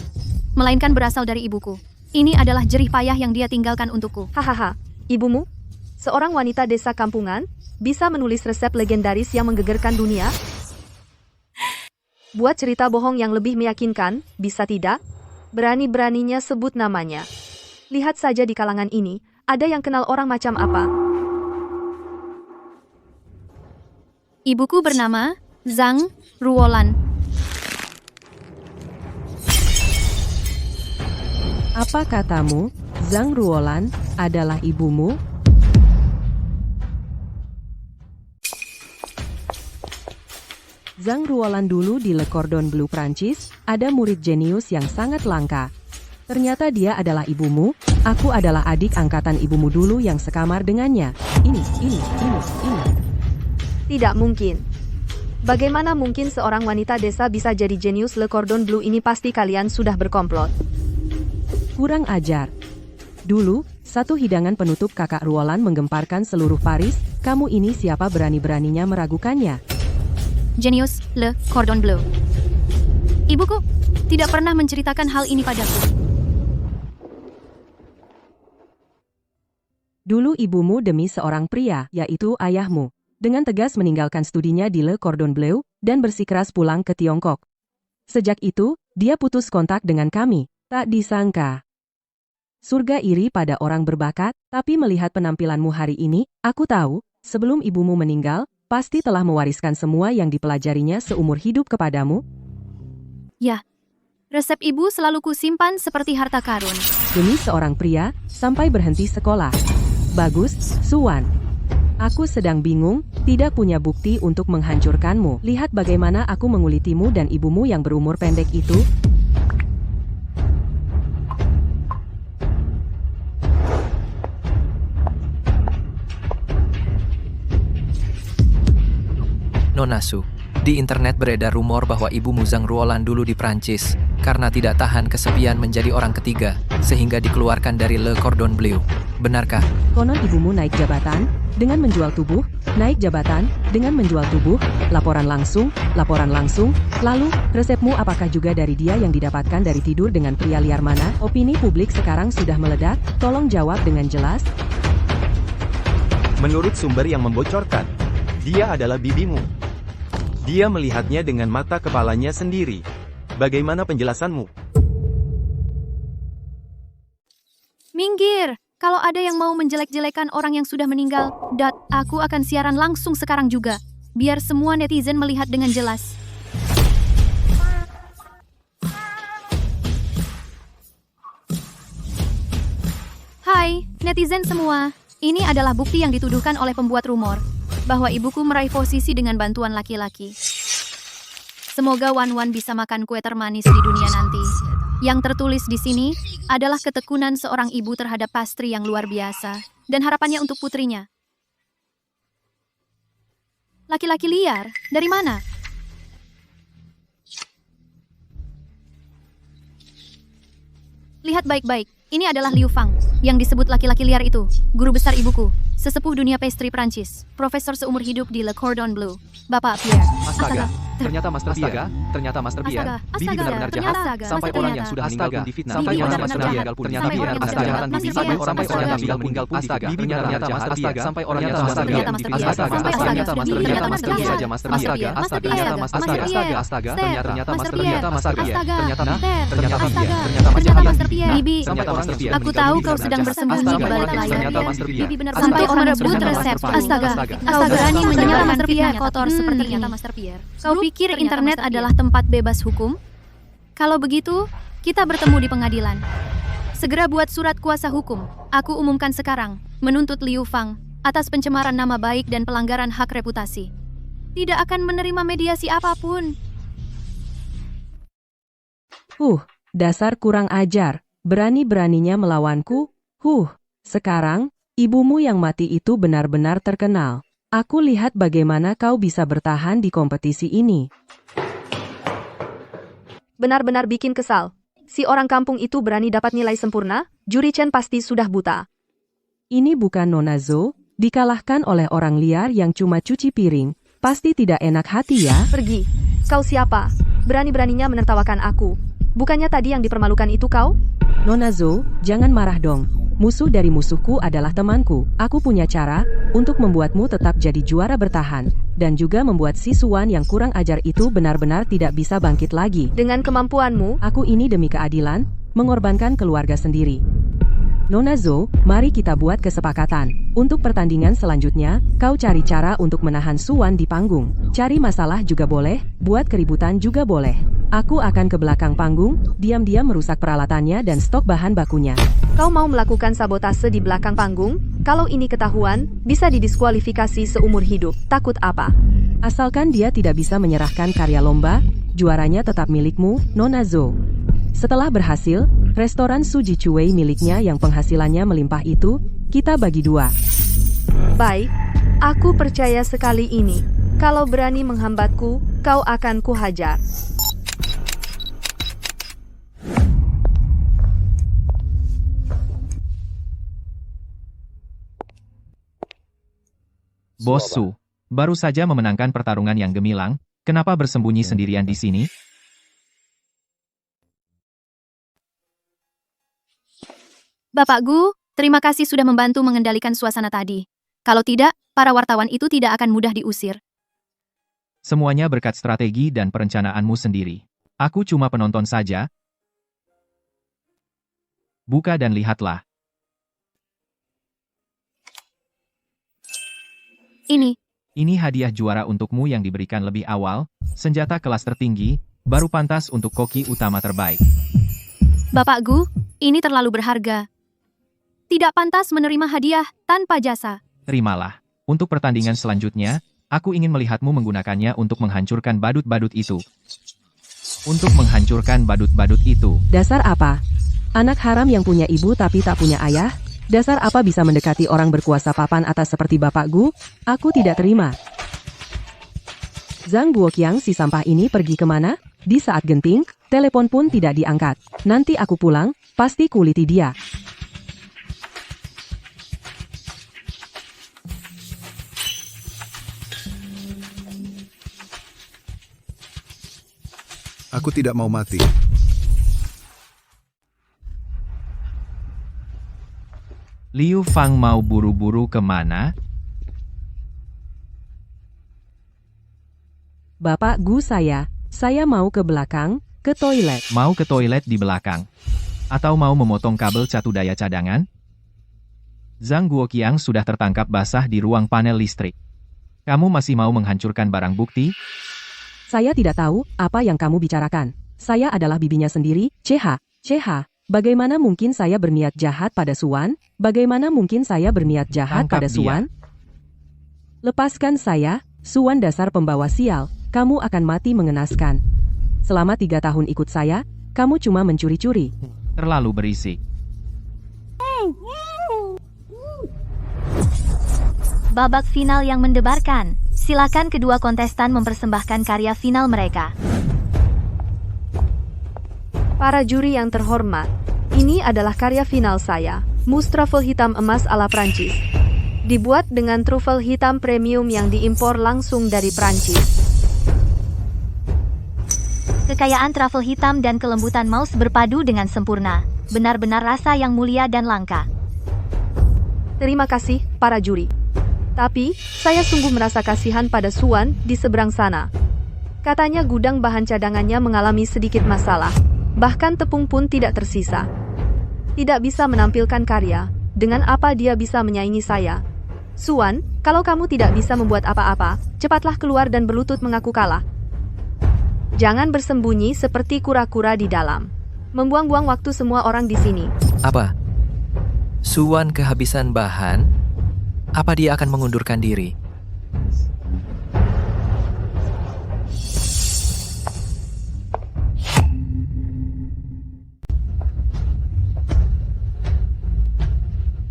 Melainkan berasal dari ibuku. Ini adalah jerih payah yang dia tinggalkan untukku. Hahaha, ibumu? Seorang wanita desa kampungan? Bisa menulis resep legendaris yang menggegerkan dunia? Buat cerita bohong yang lebih meyakinkan, bisa tidak? Berani-beraninya sebut namanya. Lihat saja di kalangan ini, ada yang kenal orang macam apa? Ibuku bernama Zhang Ruolan. Apa katamu, Zhang Ruolan adalah ibumu? Zhang Ruolan dulu di Le Cordon Bleu Prancis, ada murid jenius yang sangat langka. Ternyata dia adalah ibumu, aku adalah adik angkatan ibumu dulu yang sekamar dengannya. Ini. Tidak mungkin. Bagaimana mungkin seorang wanita desa bisa jadi jenius Le Cordon Bleu ini? Pasti kalian sudah berkomplot. Kurang ajar. Dulu, satu hidangan penutup kakak Ruolan menggemparkan seluruh Paris, kamu ini siapa berani-beraninya meragukannya? Jenius Le Cordon Bleu. Ibuku tidak pernah menceritakan hal ini padaku. Dulu ibumu demi seorang pria, yaitu ayahmu, dengan tegas meninggalkan studinya di Le Cordon Bleu dan bersikeras pulang ke Tiongkok. Sejak itu, dia putus kontak dengan kami. Tak disangka. Surga iri pada orang berbakat, tapi melihat penampilanmu hari ini, aku tahu, sebelum ibumu meninggal, pasti telah mewariskan semua yang dipelajarinya seumur hidup kepadamu. Ya, resep ibu selalu kusimpan seperti harta karun. Demi seorang pria, sampai berhenti sekolah. Bagus, Suwan. Aku sedang bingung, tidak punya bukti untuk menghancurkanmu. Lihat bagaimana aku mengulitimu dan ibumu yang berumur pendek itu. Nona Su, di internet beredar rumor bahwa ibumu Zhang Ruolan dulu di Prancis, karena tidak tahan kesepian menjadi orang ketiga, sehingga dikeluarkan dari Le Cordon Bleu. Benarkah? Konon ibumu naik jabatan, dengan menjual tubuh, naik jabatan, dengan menjual tubuh, laporan langsung, lalu, resepmu apakah juga dari dia yang didapatkan dari tidur dengan pria liar mana? Opini publik sekarang sudah meledak, tolong jawab dengan jelas. Menurut sumber yang membocorkan, dia adalah bibimu. Dia melihatnya dengan mata kepalanya sendiri. Bagaimana penjelasanmu? Minggir! Kalau ada yang mau menjelek-jelekan orang yang sudah meninggal, aku akan siaran langsung sekarang juga. Biar semua netizen melihat dengan jelas. Hai, netizen semua. Ini adalah bukti yang dituduhkan oleh pembuat rumor, bahwa ibuku meraih posisi dengan bantuan laki-laki. Semoga Wan bisa makan kue termanis di dunia nanti. Yang tertulis di sini adalah ketekunan seorang ibu terhadap pastri yang luar biasa dan harapannya untuk putrinya. Laki-laki liar? Dari mana? Lihat baik-baik. Ini adalah Liu Fang, yang disebut laki-laki liar itu, guru besar ibuku, sesepuh dunia pastry Prancis, profesor seumur hidup di Le Cordon Bleu, Bapak Pierre. Astaga, ternyata Master Pierre, Bibi benar-benar jahat, sampai orang yang sudah meninggal pun difitnah, sampai orang yang sudah meninggal pun ternyata benar-benar kejahatan Bibi, sampai orang yang meninggal pun difitnah, Bibi ternyata Master Pierre, sampai orang yang Master Pierre, ternyata Master Pierre, saja Master Pierre, ternyata Master Pierre, ternyata Master Pierre, ternyata Bibi, aku tahu kau sedang bersembunyi di balik layar. Sampai om merebut resep. Astaga, kau berani menyalahkan fitnah kotor seperti ini. Kau pikir internet adalah tempat bebas hukum? Kalau begitu, kita bertemu di pengadilan. Segera buat surat kuasa hukum. Aku umumkan sekarang, menuntut Liu Fang atas pencemaran nama baik dan pelanggaran hak reputasi. Tidak akan menerima mediasi apapun. Dasar kurang ajar. Berani-beraninya melawanku? Sekarang, ibumu yang mati itu benar-benar terkenal. Aku lihat bagaimana kau bisa bertahan di kompetisi ini. Benar-benar bikin kesal. Si orang kampung itu berani dapat nilai sempurna, Juri Chen pasti sudah buta. Ini bukan Nona Zhou, dikalahkan oleh orang liar yang cuma cuci piring. Pasti tidak enak hati ya? Pergi. Kau siapa? Berani-beraninya menertawakan aku. Bukannya tadi yang dipermalukan itu kau? Nona Zhou, jangan marah dong. Musuh dari musuhku adalah temanku. Aku punya cara untuk membuatmu tetap jadi juara bertahan, dan juga membuat si Suan yang kurang ajar itu benar-benar tidak bisa bangkit lagi. Dengan kemampuanmu, Aku ini demi keadilan, mengorbankan keluarga sendiri. Nona Zhou, mari kita buat kesepakatan. Untuk pertandingan selanjutnya, kau cari cara untuk menahan Suan di panggung. Cari masalah juga boleh, buat keributan juga boleh. Aku akan ke belakang panggung, diam-diam merusak peralatannya dan stok bahan bakunya. kau mau melakukan sabotase di belakang panggung? Kalau ini ketahuan, bisa didiskualifikasi seumur hidup. Takut apa? Asalkan dia tidak bisa menyerahkan karya lomba, juaranya tetap milikmu, Nona Zhou. Setelah berhasil, restoran Suji Cuwei miliknya yang penghasilannya melimpah itu, kita bagi 2. Baik, aku percaya sekali ini. Kalau berani menghambatku, kau akan kuhajar. Bos Su, baru saja memenangkan pertarungan yang gemilang, kenapa bersembunyi sendirian di sini? Bapak Gu, terima kasih sudah membantu mengendalikan suasana tadi. Kalau tidak, para wartawan itu tidak akan mudah diusir. Semuanya berkat strategi dan perencanaanmu sendiri. Aku cuma penonton saja. Buka dan lihatlah. Ini hadiah juara untukmu yang diberikan lebih awal, senjata kelas tertinggi, baru pantas untuk koki utama terbaik. Bapak Gu, ini terlalu berharga. Tidak pantas menerima hadiah tanpa jasa. Terimalah. Untuk pertandingan selanjutnya, aku ingin melihatmu menggunakannya untuk menghancurkan badut-badut itu. Untuk menghancurkan badut-badut itu. Dasar apa? Anak haram yang punya ibu tapi tak punya ayah? Dasar apa bisa mendekati orang berkuasa papan atas seperti Bapak Gu? Aku tidak terima. Zhang Guoqiang si sampah ini pergi kemana? Di saat genting, telepon pun tidak diangkat. Nanti aku pulang, pasti kuliti dia. Aku tidak mau mati. Liu Fang mau buru-buru kemana? Bapak Gu saya mau ke belakang, ke toilet. Mau ke toilet di belakang? Atau mau memotong kabel catu daya cadangan? Zhang Guoqiang sudah tertangkap basah di ruang panel listrik. Kamu masih mau menghancurkan barang bukti? Saya tidak tahu apa yang kamu bicarakan. Saya adalah bibinya sendiri, CH. Bagaimana mungkin saya berniat jahat pada Suan? Bagaimana mungkin saya berniat jahat Tangkap pada dia. Suan? Lepaskan saya, Suan dasar pembawa sial. Kamu akan mati mengenaskan. Selama 3 tahun ikut saya, kamu cuma mencuri-curi. Terlalu berisik. Babak final yang mendebarkan. Silakan kedua kontestan mempersembahkan karya final mereka. Para juri yang terhormat, ini adalah karya final saya, mousse truffle hitam emas ala Prancis. Dibuat dengan truffle hitam premium yang diimpor langsung dari Prancis. Kekayaan truffle hitam dan kelembutan mouse berpadu dengan sempurna. Benar-benar rasa yang mulia dan langka. Terima kasih, para juri. Tapi, saya sungguh merasa kasihan pada Suan di seberang sana. Katanya gudang bahan cadangannya mengalami sedikit masalah. Bahkan tepung pun tidak tersisa. Tidak bisa menampilkan karya. Dengan apa dia bisa menyaingi saya? Suan, kalau kamu tidak bisa membuat apa-apa, cepatlah keluar dan berlutut mengaku kalah. Jangan bersembunyi seperti kura-kura di dalam. Membuang-buang waktu semua orang di sini. Apa? Suan kehabisan bahan? Apa dia akan mengundurkan diri?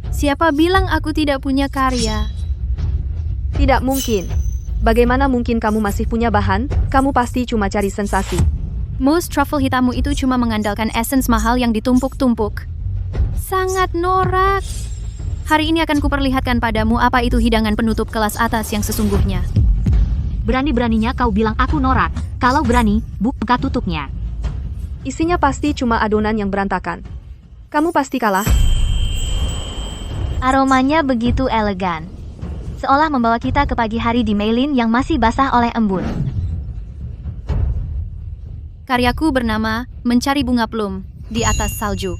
Siapa bilang aku tidak punya karya? Tidak mungkin. Bagaimana mungkin kamu masih punya bahan? Kamu pasti cuma cari sensasi. Mousse truffle hitammu itu cuma mengandalkan essence mahal yang ditumpuk-tumpuk. Sangat norak. Hari ini akan kuperlihatkan padamu apa itu hidangan penutup kelas atas yang sesungguhnya. Berani-beraninya kau bilang aku norak. Kalau berani, buka tutupnya. Isinya pasti cuma adonan yang berantakan. Kamu pasti kalah. Aromanya begitu elegan. Seolah membawa kita ke pagi hari di Meilin yang masih basah oleh embun. Karyaku bernama Mencari Bunga Plum di atas salju.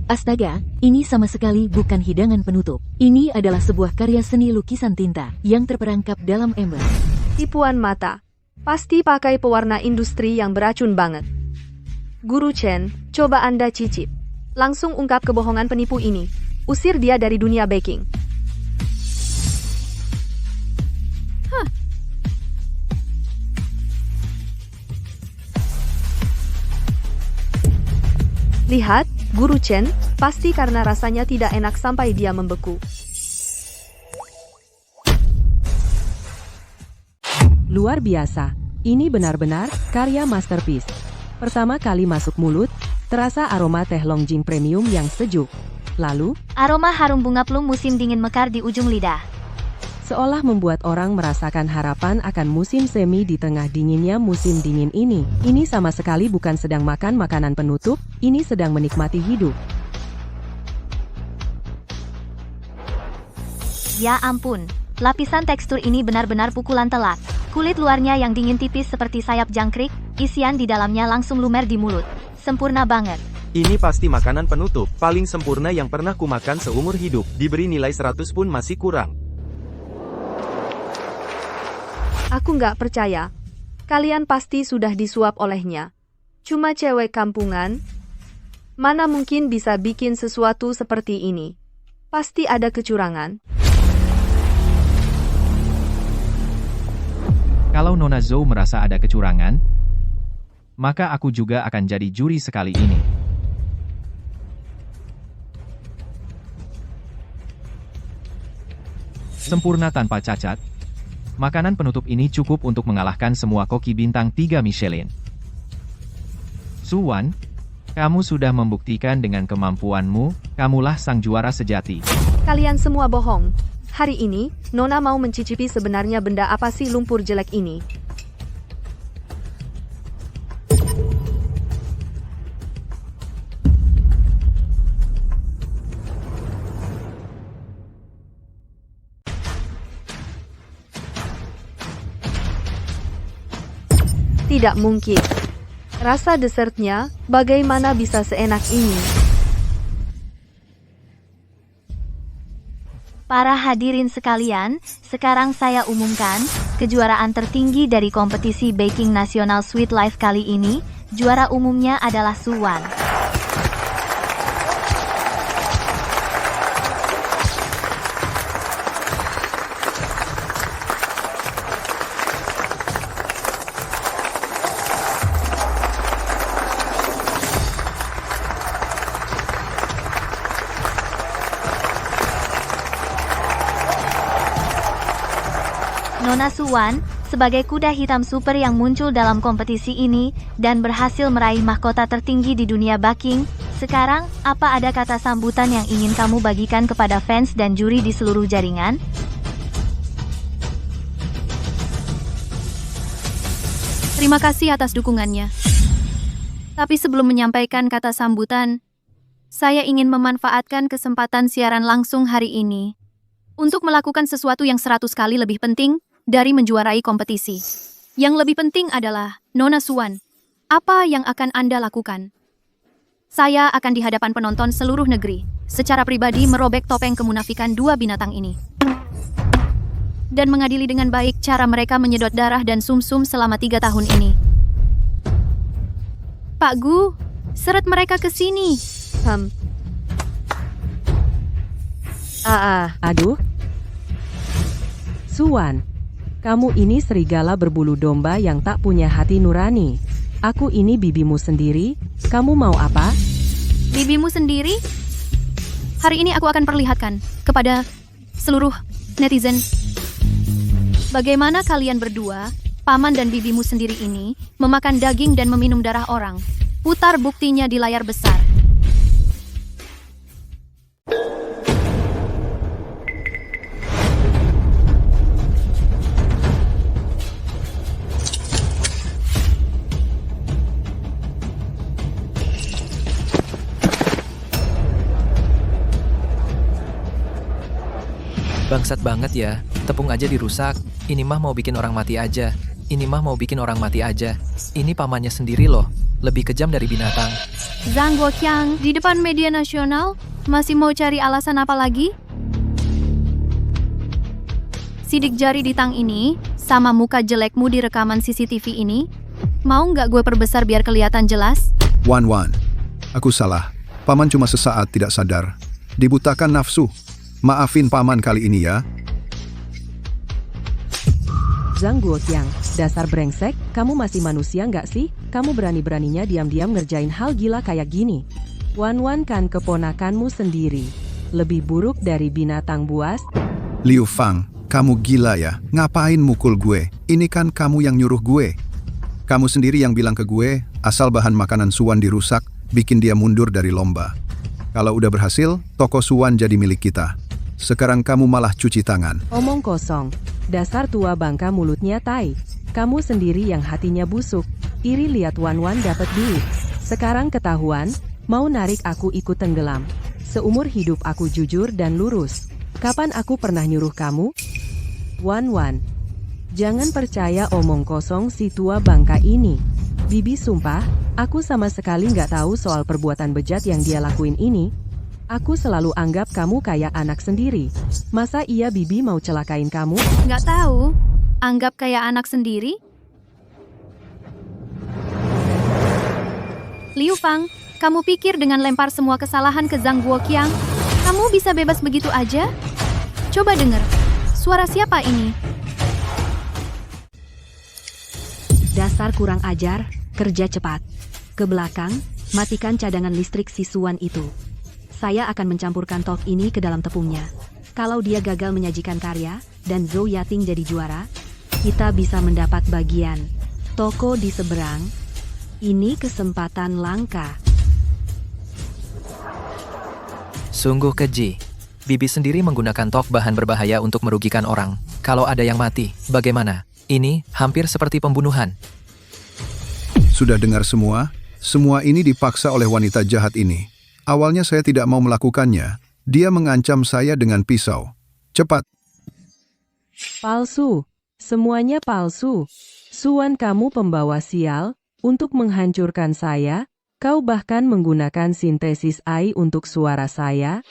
Astaga, ini sama sekali bukan hidangan penutup. Ini adalah sebuah karya seni lukisan tinta yang terperangkap dalam ember. Tipuan mata. Pasti pakai pewarna industri yang beracun banget. Guru Chen, coba Anda cicip. Langsung ungkap kebohongan penipu ini. Usir dia dari dunia baking. Lihat, Guru Chen, pasti karena rasanya tidak enak sampai dia membeku. Luar biasa. Ini benar-benar karya masterpiece. Pertama kali masuk mulut, terasa aroma teh Longjing premium yang sejuk. Lalu, aroma harum bunga plum musim dingin mekar di ujung lidah. seolah membuat orang merasakan harapan akan musim semi di tengah dinginnya musim dingin ini. Ini sama sekali bukan sedang makan makanan penutup, ini sedang menikmati hidup. Ya ampun, lapisan tekstur ini benar-benar pukulan telak. Kulit luarnya yang dingin tipis seperti sayap jangkrik, isian di dalamnya langsung lumer di mulut. Sempurna banget. Ini pasti makanan penutup, paling sempurna yang pernah kumakan seumur hidup. Diberi nilai 100 pun masih kurang. Aku nggak percaya. Kalian pasti sudah disuap olehnya. Cuma cewek kampungan. Mana mungkin bisa bikin sesuatu seperti ini? Pasti ada kecurangan. Kalau Nona Zhou merasa ada kecurangan, maka aku juga akan jadi juri sekali ini. Sempurna tanpa cacat, makanan penutup ini cukup untuk mengalahkan semua koki bintang 3 Michelin. Su Wan, kamu sudah membuktikan dengan kemampuanmu, kamulah sang juara sejati. Kalian semua bohong. Hari ini, Nona mau mencicipi sebenarnya benda apa sih lumpur jelek ini. Tidak mungkin. Rasa desertnya, bagaimana bisa seenak ini? Para hadirin sekalian, sekarang saya umumkan, kejuaraan tertinggi dari kompetisi baking nasional Sweet Life kali ini, juara umumnya adalah Su Wan. Nona Su Wan, sebagai kuda hitam super yang muncul dalam kompetisi ini, dan berhasil meraih mahkota tertinggi di dunia baking, sekarang, apa ada kata sambutan yang ingin kamu bagikan kepada fans dan juri di seluruh jaringan? Terima kasih atas dukungannya. Tapi sebelum menyampaikan kata sambutan, saya ingin memanfaatkan kesempatan siaran langsung hari ini untuk melakukan sesuatu yang 100 kali lebih penting dari menjuarai kompetisi. Yang lebih penting adalah, Nona Su Wan, apa yang akan Anda lakukan? Saya akan di hadapan penonton seluruh negeri, secara pribadi merobek topeng kemunafikan dua binatang ini. Dan mengadili dengan baik cara mereka menyedot darah dan sumsum selama 3 tahun ini. Pak Gu, seret mereka ke sini. Aduh. Su Wan, kamu ini serigala berbulu domba yang tak punya hati nurani. Aku ini bibimu sendiri, kamu mau apa? Bibimu sendiri? Hari ini aku akan perlihatkan kepada seluruh netizen bagaimana kalian berdua, paman dan bibimu sendiri ini, memakan daging dan meminum darah orang. Putar buktinya di layar besar. Bangsat banget ya, tepung aja dirusak. Ini mah mau bikin orang mati aja. Ini mah mau bikin orang mati aja. Ini pamannya sendiri loh, lebih kejam dari binatang. Zhang Guoqiang di depan media nasional masih mau cari alasan apa lagi? Sidik jari di tang ini sama muka jelekmu di rekaman CCTV ini. Mau nggak gue perbesar biar kelihatan jelas? Wan, aku salah. Paman cuma sesaat tidak sadar. Dibutakan nafsu. Maafin paman kali ini ya. Zhang Guoqiang, dasar brengsek, kamu masih manusia nggak sih? Kamu berani-beraninya diam-diam ngerjain hal gila kayak gini. Wan kan keponakanmu sendiri. Lebih buruk dari binatang buas. Liu Fang, kamu gila ya? Ngapain mukul gue? Ini kan kamu yang nyuruh gue. Kamu sendiri yang bilang ke gue, asal bahan makanan Suwan dirusak, bikin dia mundur dari lomba. Kalau udah berhasil, toko Suwan jadi milik kita. Sekarang kamu malah cuci tangan. Omong kosong. Dasar tua bangka mulutnya tai. Kamu sendiri yang hatinya busuk. Iri lihat Wan dapat duit. Sekarang ketahuan, mau narik aku ikut tenggelam. Seumur hidup aku jujur dan lurus. Kapan aku pernah nyuruh kamu? Wan, jangan percaya omong kosong si tua bangka ini. Bibi sumpah, aku sama sekali nggak tahu soal perbuatan bejat yang dia lakuin ini. Aku selalu anggap kamu kayak anak sendiri. Masa iya Bibi mau celakain kamu? Nggak tahu. Anggap kayak anak sendiri? Liu Fang, kamu pikir dengan lempar semua kesalahan ke Zhang Guoqiang, kamu bisa bebas begitu aja? Coba denger. Suara siapa ini? Dasar kurang ajar, kerja cepat. Ke belakang, matikan cadangan listrik si Suwan itu. Saya akan mencampurkan tok ini ke dalam tepungnya. Kalau dia gagal menyajikan karya, dan Zhou Yating jadi juara, kita bisa mendapat bagian toko di seberang. Ini kesempatan langka. Sungguh keji. Bibi sendiri menggunakan tok bahan berbahaya untuk merugikan orang. Kalau ada yang mati, bagaimana? Ini hampir seperti pembunuhan. Sudah dengar semua? Semua ini dipaksa oleh wanita jahat ini. Awalnya saya tidak mau melakukannya. Dia mengancam saya dengan pisau. Cepat. Palsu. Semuanya palsu. Suwan kamu pembawa sial. Untuk menghancurkan saya, kau bahkan menggunakan sintesis AI untuk suara saya.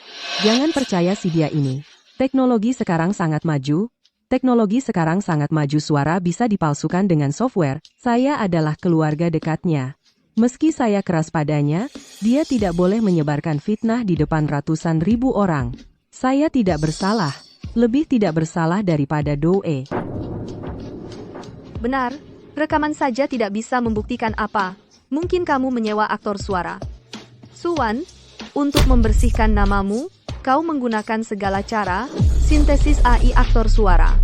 Jangan percaya si dia ini. Teknologi sekarang sangat maju. Suara bisa dipalsukan dengan software. Saya adalah keluarga dekatnya. Meski saya keras padanya, dia tidak boleh menyebarkan fitnah di depan ratusan ribu orang. Saya tidak bersalah. Lebih tidak bersalah daripada Doe. Benar, rekaman saja tidak bisa membuktikan apa. Mungkin kamu menyewa aktor suara. Suwan, untuk membersihkan namamu, kau menggunakan segala cara, sintesis AI aktor suara.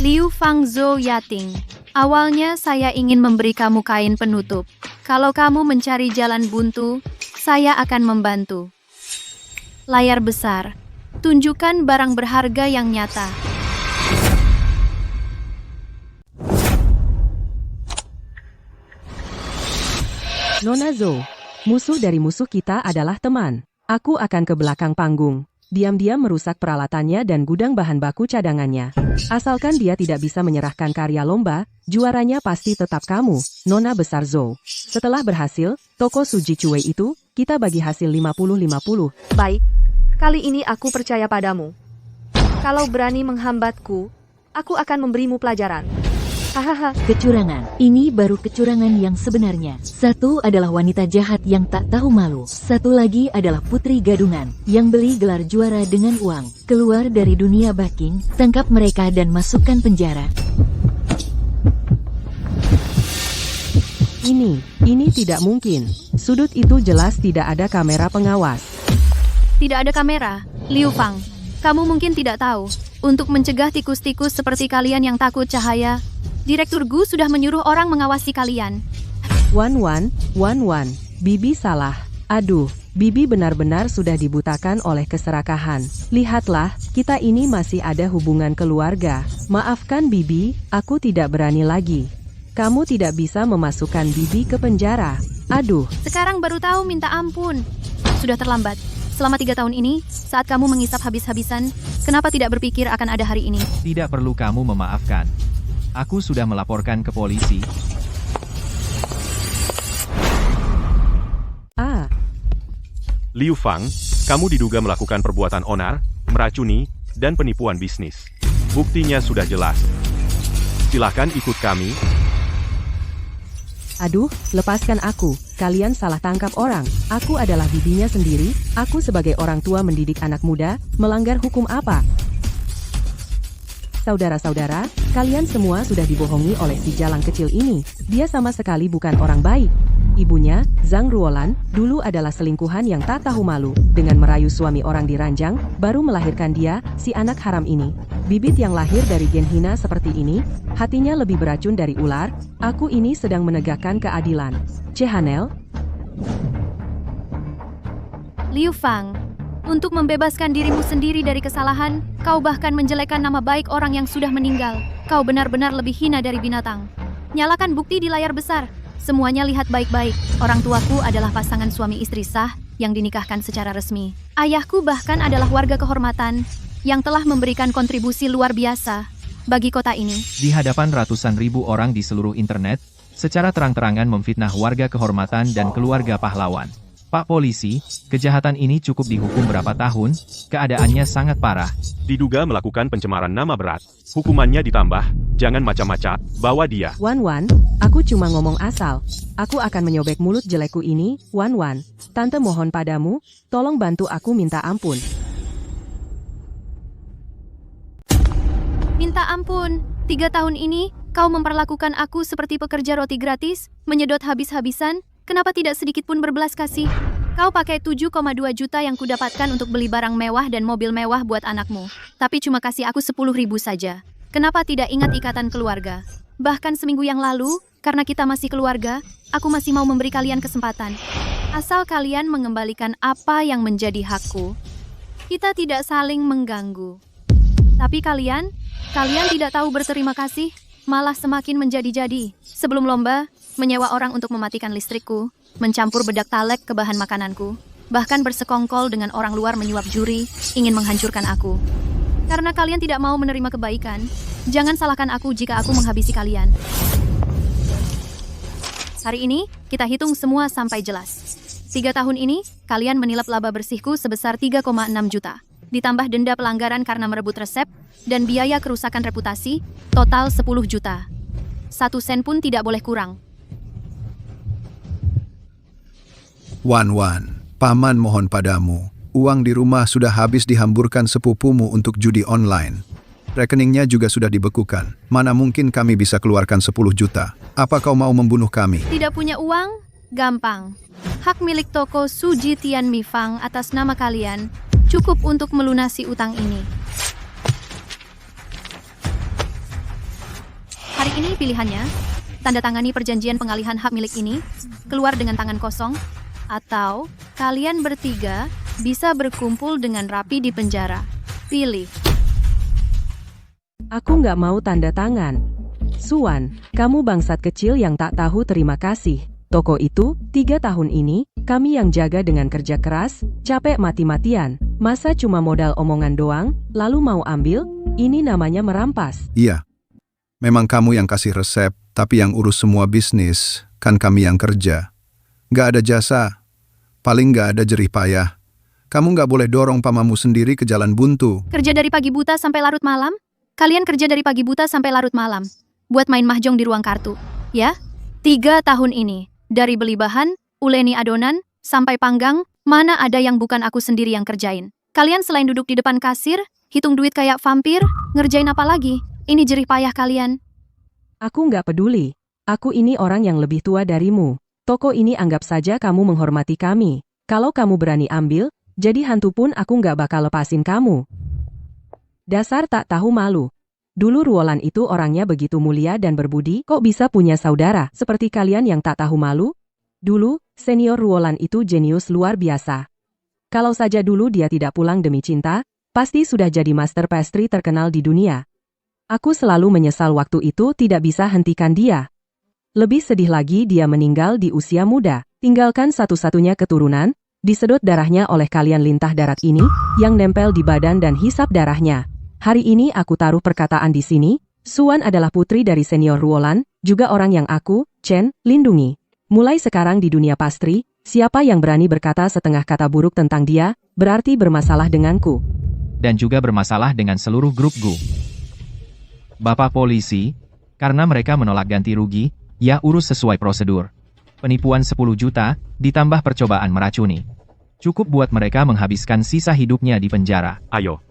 Liu Fang Zhou Yating. Awalnya saya ingin memberi kamu kain penutup. Kalau kamu mencari jalan buntu, saya akan membantu. Layar besar. Tunjukkan barang berharga yang nyata. Nona Zhou, musuh dari musuh kita adalah teman. Aku akan ke belakang panggung. Diam-diam merusak peralatannya dan gudang bahan baku cadangannya. Asalkan dia tidak bisa menyerahkan karya lomba, juaranya pasti tetap kamu, Nona Besar Zhou. Setelah berhasil, toko Suji Cuei itu, kita bagi hasil 50-50. Baik, kali ini aku percaya padamu. Kalau berani menghambatku, aku akan memberimu pelajaran. Hahaha. Kecurangan. Ini baru kecurangan yang sebenarnya. Satu adalah wanita jahat yang tak tahu malu. Satu lagi adalah putri gadungan yang beli gelar juara dengan uang. Keluar dari dunia backing, tangkap mereka dan masukkan penjara. Ini tidak mungkin. Sudut itu jelas tidak ada kamera pengawas. Tidak ada kamera. Liu Fang, kamu mungkin tidak tahu. Untuk mencegah tikus-tikus seperti kalian yang takut cahaya, Direktur Gu sudah menyuruh orang mengawasi kalian. Wan, Bibi salah. Aduh, Bibi benar-benar sudah dibutakan oleh keserakahan. Lihatlah, kita ini masih ada hubungan keluarga. Maafkan Bibi, aku tidak berani lagi. Kamu tidak bisa memasukkan Bibi ke penjara. Aduh. Sekarang baru tahu minta ampun. Sudah terlambat. Selama 3 tahun ini, saat kamu mengisap habis-habisan, kenapa tidak berpikir akan ada hari ini? Tidak perlu kamu memaafkan. Aku sudah melaporkan ke polisi. Liu Fang, kamu diduga melakukan perbuatan onar, meracuni, dan penipuan bisnis. Buktinya sudah jelas. Silakan ikut kami. Aduh, lepaskan aku. Kalian salah tangkap orang. Aku adalah bibinya sendiri. Aku sebagai orang tua mendidik anak muda, melanggar hukum apa? Saudara-saudara, kalian semua sudah dibohongi oleh si jalang kecil ini. Dia sama sekali bukan orang baik. Ibunya, Zhang Ruolan, dulu adalah selingkuhan yang tak tahu malu. Dengan merayu suami orang di ranjang, baru melahirkan dia, si anak haram ini. Bibit yang lahir dari gen hina seperti ini, hatinya lebih beracun dari ular. Aku ini sedang menegakkan keadilan. Chehanel. Liu Fang, untuk membebaskan dirimu sendiri dari kesalahan, kau bahkan menjelekkan nama baik orang yang sudah meninggal. Kau benar-benar lebih hina dari binatang. Nyalakan bukti di layar besar. Semuanya lihat baik-baik. Orang tuaku adalah pasangan suami istri sah yang dinikahkan secara resmi. Ayahku bahkan adalah warga kehormatan yang telah memberikan kontribusi luar biasa bagi kota ini. Di hadapan ratusan ribu orang di seluruh internet, secara terang-terangan memfitnah warga kehormatan dan keluarga pahlawan. Pak Polisi, kejahatan ini cukup dihukum berapa tahun? Keadaannya sangat parah. Diduga melakukan pencemaran nama berat. Hukumannya ditambah. Jangan macam-macam. Bawa dia. Wan, aku cuma ngomong asal. Aku akan menyobek mulut jelekku ini. Wan, tante mohon padamu, tolong bantu aku minta ampun. Minta ampun, 3 tahun ini, kau memperlakukan aku seperti pekerja roti gratis, menyedot habis-habisan. Kenapa tidak sedikit pun berbelas kasih? Kau pakai 7,2 juta yang kudapatkan untuk beli barang mewah dan mobil mewah buat anakmu. Tapi cuma kasih aku 10.000 saja. Kenapa tidak ingat ikatan keluarga? Bahkan seminggu yang lalu, karena kita masih keluarga, aku masih mau memberi kalian kesempatan. Asal kalian mengembalikan apa yang menjadi hakku. Kita tidak saling mengganggu. Tapi kalian tidak tahu berterima kasih, malah semakin menjadi-jadi. Sebelum lomba, menyewa orang untuk mematikan listrikku, mencampur bedak talek ke bahan makananku, bahkan bersekongkol dengan orang luar menyuap juri, ingin menghancurkan aku. Karena kalian tidak mau menerima kebaikan, jangan salahkan aku jika aku menghabisi kalian. Hari ini, kita hitung semua sampai jelas. 3 tahun ini, kalian menilap laba bersihku sebesar 3,6 juta. Ditambah denda pelanggaran karena merebut resep, dan biaya kerusakan reputasi, total 10 juta. 1 sen pun tidak boleh kurang. Wan, paman mohon padamu. Uang di rumah sudah habis dihamburkan sepupumu untuk judi online. Rekeningnya juga sudah dibekukan. Mana mungkin kami bisa keluarkan 10 juta? Apa kau mau membunuh kami? Tidak punya uang? Gampang. Hak milik toko Suji Tian Mifang atas nama kalian cukup untuk melunasi utang ini. Hari ini pilihannya, tanda tangani perjanjian pengalihan hak milik ini, keluar dengan tangan kosong, atau kalian bertiga bisa berkumpul dengan rapi di penjara. Pilih. Aku nggak mau tanda tangan. Suan, kamu bangsat kecil yang tak tahu terima kasih. Toko itu, 3 tahun ini, kami yang jaga dengan kerja keras, capek mati-matian. Masa cuma modal omongan doang, lalu mau ambil? Ini namanya merampas. Iya. Memang kamu yang kasih resep, tapi yang urus semua bisnis, kan kami yang kerja. Nggak ada jasa, paling nggak ada jerih payah. Kamu nggak boleh dorong pamamu sendiri ke jalan buntu. Kerja dari pagi buta sampai larut malam? Kalian kerja dari pagi buta sampai larut malam. Buat main mahjong di ruang kartu. Ya? 3 tahun ini. Dari beli bahan, uleni adonan, sampai panggang, mana ada yang bukan aku sendiri yang kerjain. Kalian selain duduk di depan kasir, hitung duit kayak vampir, ngerjain apa lagi? Ini jerih payah kalian. Aku nggak peduli. Aku ini orang yang lebih tua darimu. Toko ini anggap saja kamu menghormati kami. Kalau kamu berani ambil, jadi hantu pun aku nggak bakal lepasin kamu. Dasar tak tahu malu. Dulu Ruolan itu orangnya begitu mulia dan berbudi, kok bisa punya saudara seperti kalian yang tak tahu malu? Dulu, senior Ruolan itu jenius luar biasa. Kalau saja dulu dia tidak pulang demi cinta, pasti sudah jadi master pastry terkenal di dunia. Aku selalu menyesal waktu itu tidak bisa hentikan dia. Lebih sedih lagi dia meninggal di usia muda, tinggalkan satu-satunya keturunan, Disedot darahnya oleh kalian lintah darat ini, yang nempel di badan dan hisap darahnya. Hari ini aku taruh perkataan di sini, Suan adalah putri dari senior Ruolan, juga orang yang aku, Chen, lindungi. Mulai sekarang di dunia pastri, siapa yang berani berkata setengah kata buruk tentang dia, berarti bermasalah denganku. Dan juga bermasalah dengan seluruh grup Gu. Bapak polisi, karena mereka menolak ganti rugi, ya urus sesuai prosedur. Penipuan 10 juta, ditambah percobaan meracuni. Cukup buat mereka menghabiskan sisa hidupnya di penjara. Ayo.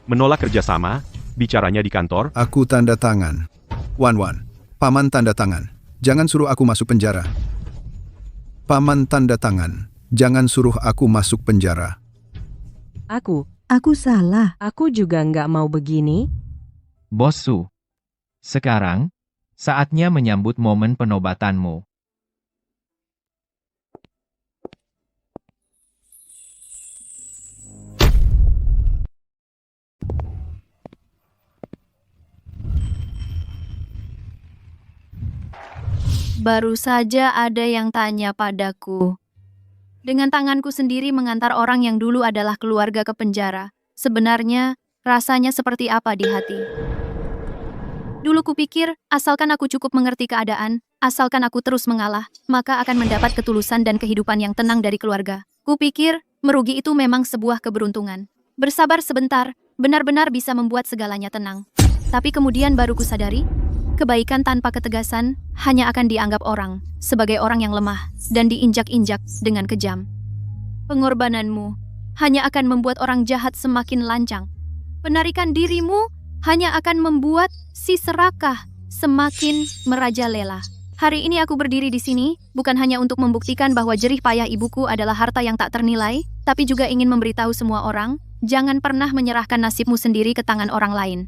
Menolak kerjasama, bicaranya di kantor. Aku tanda tangan. Wan, Paman tanda tangan. Jangan suruh aku masuk penjara. Paman tanda tangan. Jangan suruh aku masuk penjara. Aku salah. Aku juga nggak mau begini. Bos Su. Sekarang, saatnya menyambut momen penobatanmu. Baru saja ada yang tanya padaku. Dengan tanganku sendiri mengantar orang yang dulu adalah keluarga ke penjara. Sebenarnya, rasanya seperti apa di hati? Dulu kupikir, asalkan aku cukup mengerti keadaan, asalkan aku terus mengalah, maka akan mendapat ketulusan dan kehidupan yang tenang dari keluarga. Kupikir, merugi itu memang sebuah keberuntungan. Bersabar sebentar, benar-benar bisa membuat segalanya tenang. Tapi kemudian baru kusadari, kebaikan tanpa ketegasan hanya akan dianggap orang sebagai orang yang lemah dan diinjak-injak dengan kejam. Pengorbananmu hanya akan membuat orang jahat semakin lancang. Penarikan dirimu hanya akan membuat si serakah semakin merajalela. Hari ini aku berdiri di sini bukan hanya untuk membuktikan bahwa jerih payah ibuku adalah harta yang tak ternilai, tapi juga ingin memberitahu semua orang, jangan pernah menyerahkan nasibmu sendiri ke tangan orang lain.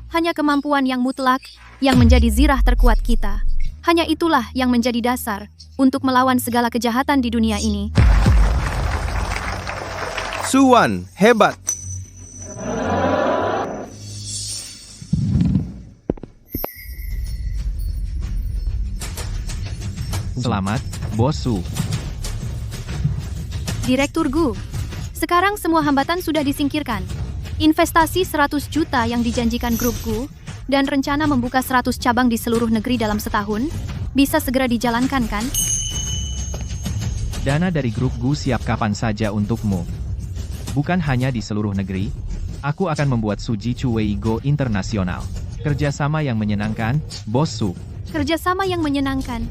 Hanya kemampuan yang mutlak yang menjadi zirah terkuat kita. Hanya itulah yang menjadi dasar untuk melawan segala kejahatan di dunia ini. Suan, hebat! Selamat, Bos Su. Direktur Gu, sekarang semua hambatan sudah disingkirkan. Investasi 100 juta yang dijanjikan grup Gu dan rencana membuka 100 cabang di seluruh negeri dalam setahun bisa segera dijalankan kan? Dana dari grup Gu siap kapan saja untukmu. Bukan hanya di seluruh negeri, aku akan membuat Suji Chuwei Go internasional. Kerjasama yang menyenangkan, Bos Su. Kerjasama yang menyenangkan.